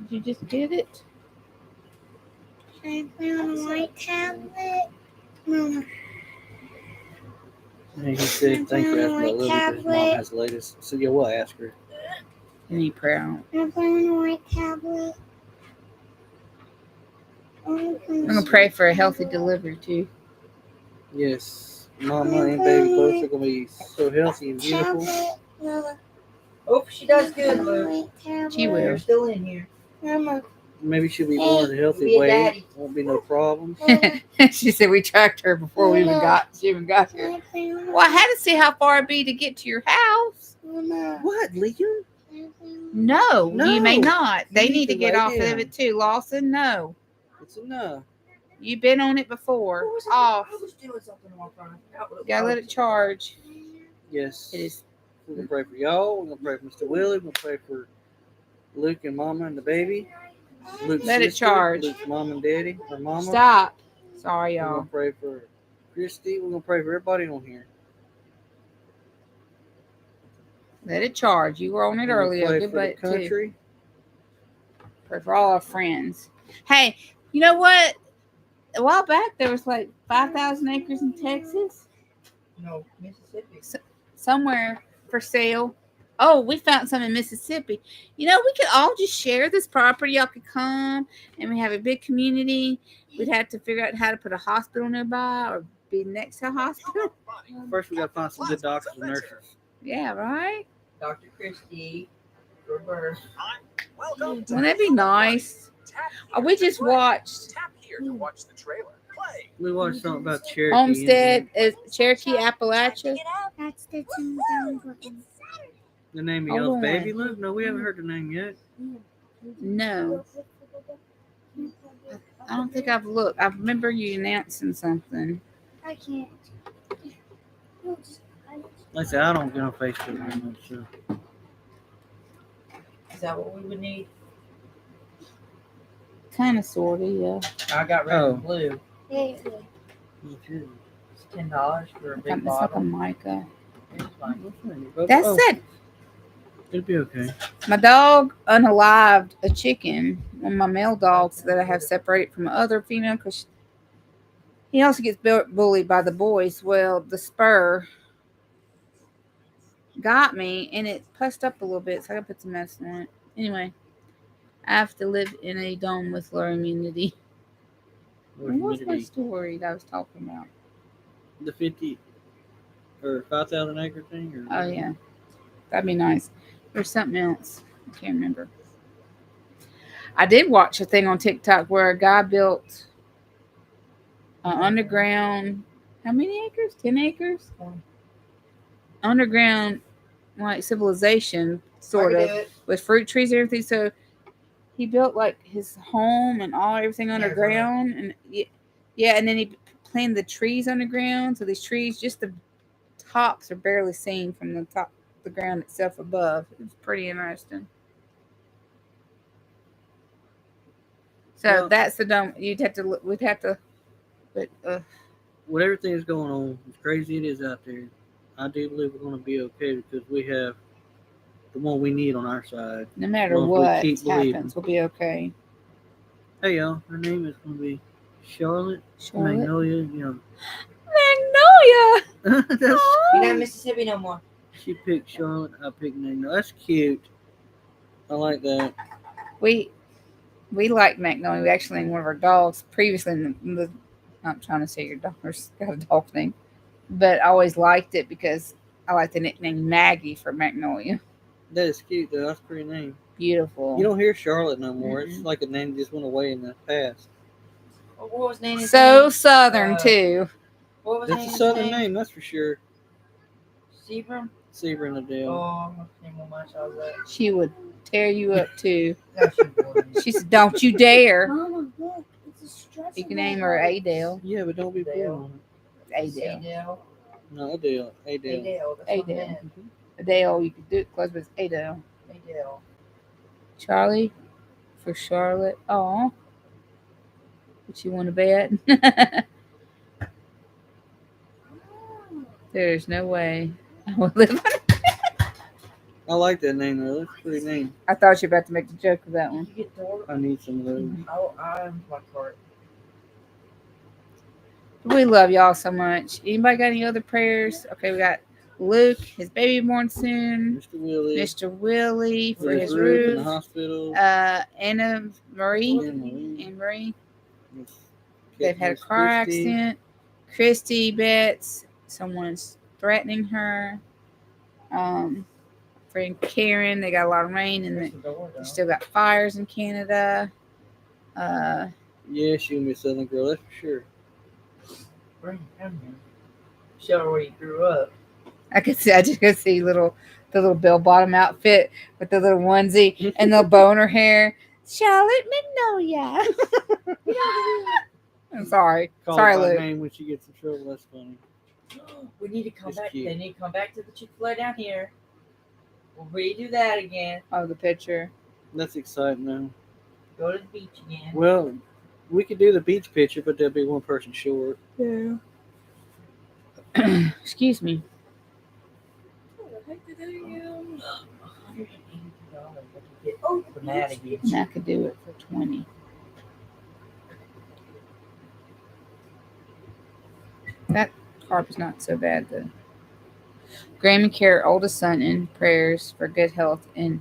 Did you just get it? Can I play on a white tablet? Mama. And he said, "Thank you for asking about Lily because his mom has the latest." So yeah, we'll ask her. Any proud. Can I play on a white tablet? I'm gonna pray for a healthy delivery too. Yes, Mama and baby both are gonna be so healthy and beautiful. Hope she does good, Luke. She will. You're still in here. Maybe she'll be born in a healthy Be a way. daddy. Won't be no problems. She said we tracked her before she even got here. Well, I had to see how far it'd be to get to your house. What, Liam? No, you may No. not. They You need to need to get lay off down. of it too. Lawson, no. It's enough. You've been on it before. What was it? Off. I was doing something on Friday. I forgot what Gotta let it charge. Yes. It is. We're gonna pray for y'all. We're gonna pray for Mr. Willie. We're gonna pray for Luke and Mama and the baby. Luke's Let it sister, charge. Luke's mom and daddy, or Mama. Stop. Sorry, We're y'all. gonna pray for Christy. We're gonna pray for everybody on here. Let it charge. You were on it We're gonna earlier. pray Good for the bit too. country. Pray for all our friends. Hey, you know what? A while back there was like 5,000 acres in Texas. No, Mississippi. Somewhere for sale. Oh, we found some in Mississippi. You know, we could all just share this property. Y'all could come and we have a big community. We'd have to figure out how to put a hospital nearby or be next to a hospital. First, we gotta find some good doctors and nurses. Yeah, right? Dr. Christie for birth. Wouldn't that be nice? We just watched Tap here to watch the trailer. Play. We watched something about Cherokee. Homestead, Cherokee, Appalachia. That's the two down button. The name of Hold y'all's on. baby, Luke? No, we haven't heard the name yet. No, I don't think I've looked. I remember you announcing something. I can't. Like I said, I don't get on Facebook very much, so. Is that what we would need? Kind of, sort of, yeah. I got red and blue. Hey, It's $10 for a big It's like a bottle. mica. It's fine. That's Oh, it. It'll be okay. My dog unalived a chicken. One of my male dogs that I have separated from my other female because he also gets bullied by the boys. Well, the spur got me and it pussed up a little bit, so I gotta put some medicine on it. Anyway, I have to live in a dome with low immunity. Or What was my humidity. story that I was talking about? The 50 or 5,000 acre thing? Or Oh, yeah. That'd be nice. There's something else. I can't remember. I did watch a thing on TikTok where a guy built an underground, how many acres? 10 acres? Underground, like civilization, sort I of, could do it. with fruit trees and everything. So he built like his home and everything Yeah, underground. And yeah, and then he planted the trees underground. So these trees, just the tops are barely seen from the top, the ground itself above. It's pretty interesting. So Well- that's the dome. You'd have to look. We'd have to. But With everything that's going on, as crazy it is out there, I do believe we're going to be okay because we have the one we need on our side. no matter Well, if we what keep believing. happens, we'll be okay. Hey, y'all, her name is going to be Charlotte Charlotte. Magnolia Young. Magnolia. That's, You're not in Mississippi no more. she picked Charlotte, I picked Magnolia. That's cute. I like that. We like Magnolia. We actually named one of our dogs previously. I'm trying to say your daughter's got a dog name, but I always liked it because I like the nickname Maggie for Magnolia. That is cute, though. That's a pretty name. Beautiful. You don't hear Charlotte no more. It's Mm-mm. like a name that just went away in the past. What was his name? So southern too. What was That's a his southern name, that's for sure. Sebrum? Sebring Adele. Oh, name on my child that. She would tear you up too. Yeah, she would. She said, "Don't you dare." Mama, look, it's a stress. You can name her Adele. Yeah, but don't be Adele. pulling on it. Adele. Adele. No, Adele. Adele. Adele. That's what I Adele. meant. Adele. You could do it close, but it's Adele. Adele. Charlie for Charlotte. Oh, but you want to bet? There's no way I would live on it. I like that name, though. That's a pretty name. I thought you were about to make the joke of that Did one. you get Dora? I need some of those. Oh, I'm my cart. We love y'all so much. Anybody got any other prayers? Okay, we got Luke, his baby born soon. Mr. Willie. Mr. Willie for with his Ruth in the roof. hospital. Anna Marie. Anne Marie. Anne Marie. They've had a Miss car Christy. accident. Christy, Betts, someone's threatening her. Friend Karen, they got a lot of rain and they still got fires in Canada. Yeah, she gonna be a Southern girl, that's for sure. Bring him in. Show her where you grew up. I just could see the little bell bottom outfit with the little onesie and the boner hair. Charlotte Magnolia. I'm sorry. Call Sorry, her by Luke. name when she gets in trouble. That's funny. We need to come It's back. cute. They need to come back to the Chick-fil-A down here. We'll redo that again. Oh, the picture. That's exciting though. Go to the beach again. Well, we could do the beach picture, but there'll be one person short. Yeah. Excuse me. What the heck did I use? $180 to get for that again. And I could do it for 20. That carp's not so bad though. Graham and Kara, oldest son, in prayers for good health and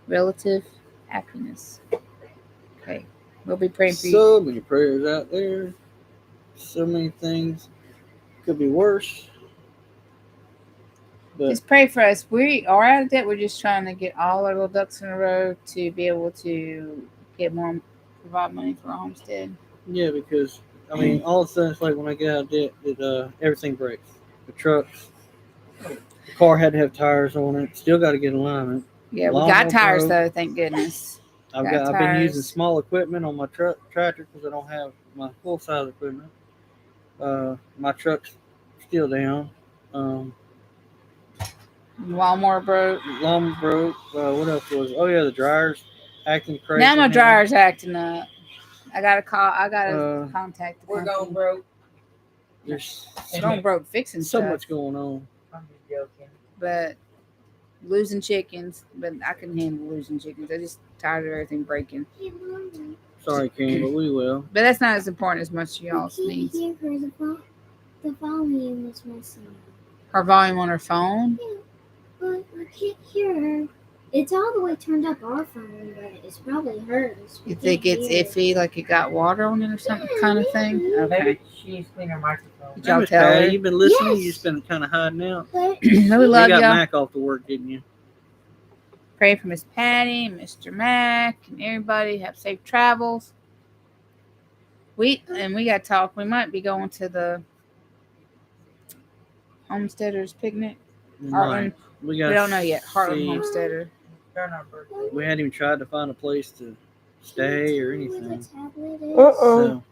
relative happiness. Okay, we'll be praying for you. So many prayers out there. So many things. Could be worse. But Just pray for us. We are out of debt. We're just trying to get all our little ducks in a row to be able to provide money for our homestead. yeah, because I mean, all of a sudden it's like when I get out of debt, everything breaks. The trucks, the car had to have tires on it. Still got to get alignment. Yeah, we Lawnmower got tires broke. though, thank goodness. I've Got been using tires. small equipment on my tractor because I don't have my full size equipment. My truck's still down. Lawnmower broke. Lawn broke. What else was? Oh yeah, the dryer's acting crazy. Now my dryer's acting up. I gotta call. I gotta contact the We're company. going broke. There's It's going broke fixing so stuff, much going on. I'm just joking. but losing chickens. But I can handle losing chickens. I'm just tired of everything breaking. Sorry, Karen, but we will. But that's not as important as much as y'all's I can't needs. hear her. The volume is messing up. Her volume on her phone. But I can't hear her. It's all the way turned up our phone, but it's probably hers. We You think can't it's hear it. iffy, like it got water on it or something kind of thing? Okay. Maybe she needs to clean her microphone. Did y'all Miss tell Patty, her? you've been listening. Yes. You just been kind of hiding out. But We You love got y'all. Mac off to work, didn't you? Pray for Miss Patty, Mr. Mac, and everybody. Have safe travels. We got to talk. We might be going to the Homesteaders picnic. Heartland. We We don't know yet. Heartland Homesteader. Turn our birthday. We hadn't even tried to find a place to stay or Where the anything. tablet is. So,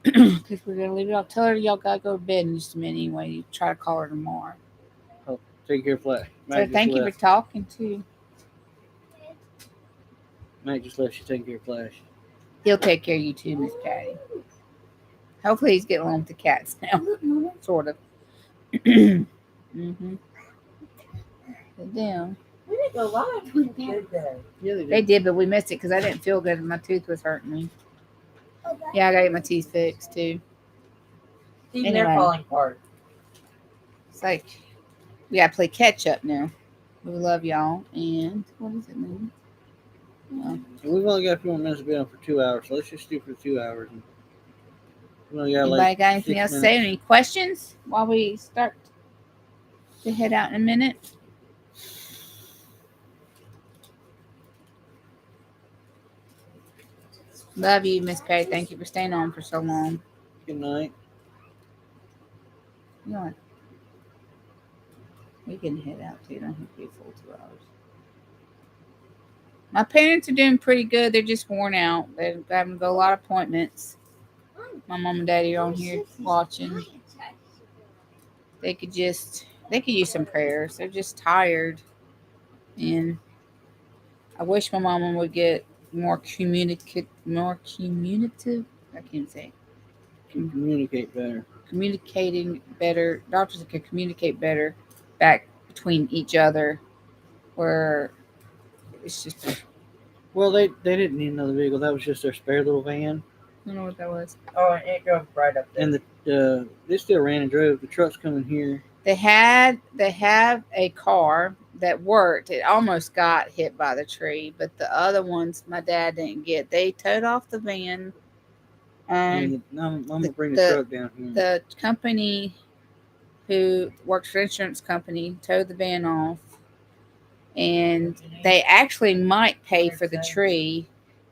Because we're going to leave it. I'll tell her y'all got to go to bed in just a minute anyway. You try to call her tomorrow. take care, Flash. So Mac thank just you for left. talking too. Mac just left. She taking care of Flash. He'll take care of you too, Miss Patty. Hopefully he's getting along with the cats now. Look, Mama. Sort of. mm-hmm. But damn. We didn't go live. Did they? Yeah, They did, but we missed it because I didn't feel good and my tooth was hurting me. Yeah, I got to get my teeth fixed too. Even they're Anyway. falling apart. It's like we got to play catch up now. We love y'all. And what is it, man? We've only got a few more minutes to be on for 2 hours, so let's just do for 2 hours. We only got Anybody like got anything 6 else to say? minutes. Any questions while we start to head out in a minute? Love you, Miss Patty. Thank you for staying on for so long. Good night. You know what? We can head out too. Don't have to be a full 2 hours. My parents are doing pretty good. They're just worn out. They're having to go a lot of appointments. My mom and daddy are on here watching. They could use some prayers. They're just tired. And I wish my mama would get more communicative. I can't say. Can communicate better. Communicating better. Doctors that can communicate better back between each other. Where it's just, Well, they didn't need another vehicle. That was just their spare little van. I don't know what that was. Oh, and it drove right up there. And they still ran and drove. The truck's coming here. They have a car that worked. It almost got hit by the tree, but the other ones my dad didn't get. They towed off the van And I'm gonna bring the the- truck down here. The company who works for insurance company towed the van off, and they actually might pay for the tree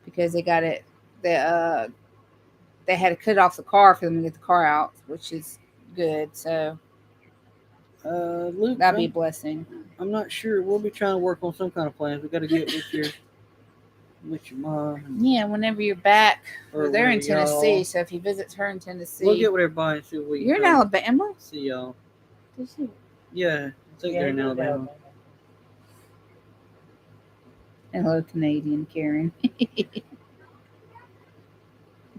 because they got it. They had to cut off the car for them to get the car out, which is good. So Luke, that'd be a blessing. I'm not sure. We'll be trying to work on some kind of plans. We got to get with your mom. Yeah, whenever you're back, Or they're in whenever y'all- Tennessee. So if he visits her in Tennessee, We'll get with everybody and see what we you're in can Alabama. see y'all. Did you? Yeah, I think they're in Alabama. Hello, Canadian Karen.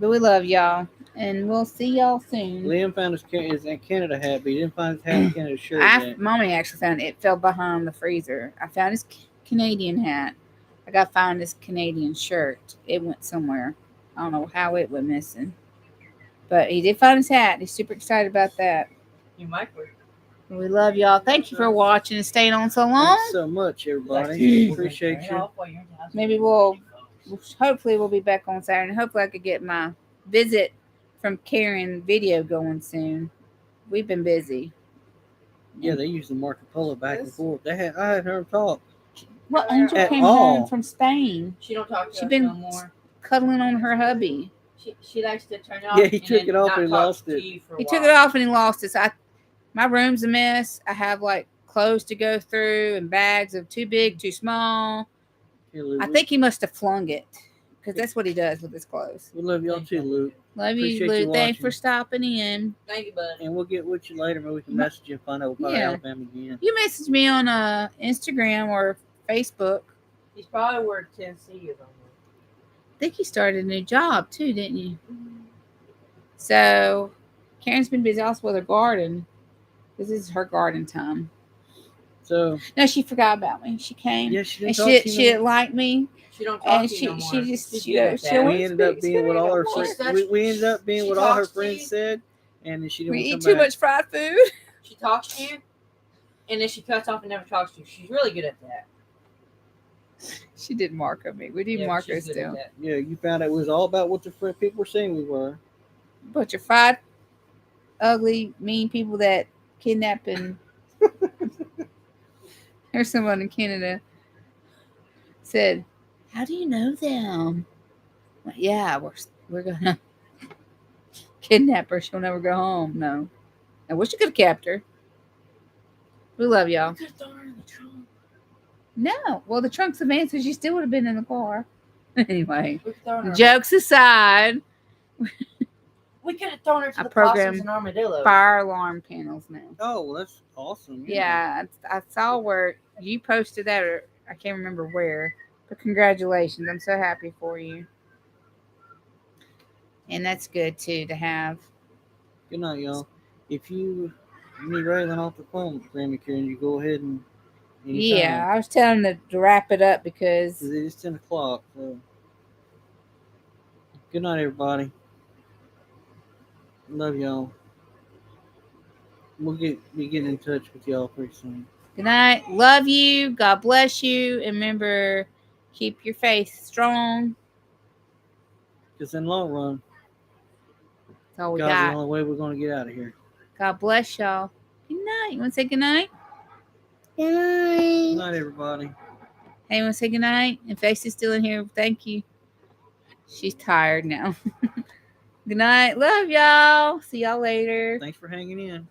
But we love y'all, and we'll see y'all soon. Liam found his Canada hat, but he didn't find his hat and Canada shirt yet. Mommy actually found it. It fell behind the freezer. I found his Canadian hat. I got to find his Canadian shirt. It went somewhere. I don't know how it went missing. But he did find his hat. He's super excited about that. You might work. We love y'all. Thank you for watching and staying on so long. Thanks so much, everybody. Appreciate you. Maybe hopefully we'll be back on Saturday. Hopefully I could get my visit from Karen video going soon. We've been busy. Yeah, they used the Marco Polo back and forth. I had heard them talk. Well, Angel At came all. home from Spain, She don't talk to She us been- no more. cuddling on her hubby. She likes to turn off. Yeah, he and took then it off not and he talk lost to it. you for a He while. took it off and he lost it. So my room's a mess. I have like clothes to go through and bags of too big, too small. Here, Luke, I think he must have flung it because that's what he does with his clothes. we love y'all too, Luke. Love Appreciate you, you Lou. Thanks watching. for stopping in. Thank you, bud. And we'll get with you later. Maybe we can message you and find out about Yeah. Alabama again. You message me on Instagram or Facebook. He's probably where Tennessee is on I think you started a new job too, didn't you? So Karen's been busy also with her garden. This is her garden time. So No, she forgot about me. She came. yeah, she And didn't talk to she you. didn't like me. She don't talk And to you no more. she just She's she, good at she that. always We ended up speaks being to what me all no her more. friends. We ended up being She what all her talks to friends you. said, and then she didn't We want to eat come too back. much fried food. She talks to you, and then she cuts off and never talks to you. She's really good at that. She did Marco me. We did Yeah, Marco she's good at still. that. Yeah, you found out it was all about what the people were saying we were. But your fried, ugly, mean people that kidnap and there's someone in Canada said, "How do you know them?" Well, yeah, we're gonna kidnap her. She'll never go home. No, I wish you could have kept her. We love y'all. Could have thrown her in the trunk. No, well, the trunk's a van, so she still would have been in the car. Anyway, We could throw her. jokes aside, We could have thrown her to I the program possums and armadillos. fire alarm panels now. Oh, well, that's awesome. Yeah, I saw where you posted that, or I can't remember where. But congratulations, I'm so happy for you. And that's good too to have. Good night, y'all. If you need Raylan off the phone, Grammy Karen, you go ahead and. Yeah, I was telling them to wrap it up because It is 10 o'clock. So. Good night, everybody. Love y'all. We'll be getting in touch with y'all pretty soon. good night. Love you. God bless you. And remember, keep your faith strong. Because in the long run, That's all we God's the got. only way we're going to get out of here. God bless y'all. Good night. You want to say good night? Good Good night. night, everybody. Hey, you want to say good night? And Face is still in here. Thank you. She's tired now. Good night. Love y'all. See y'all later. Thanks for hanging in.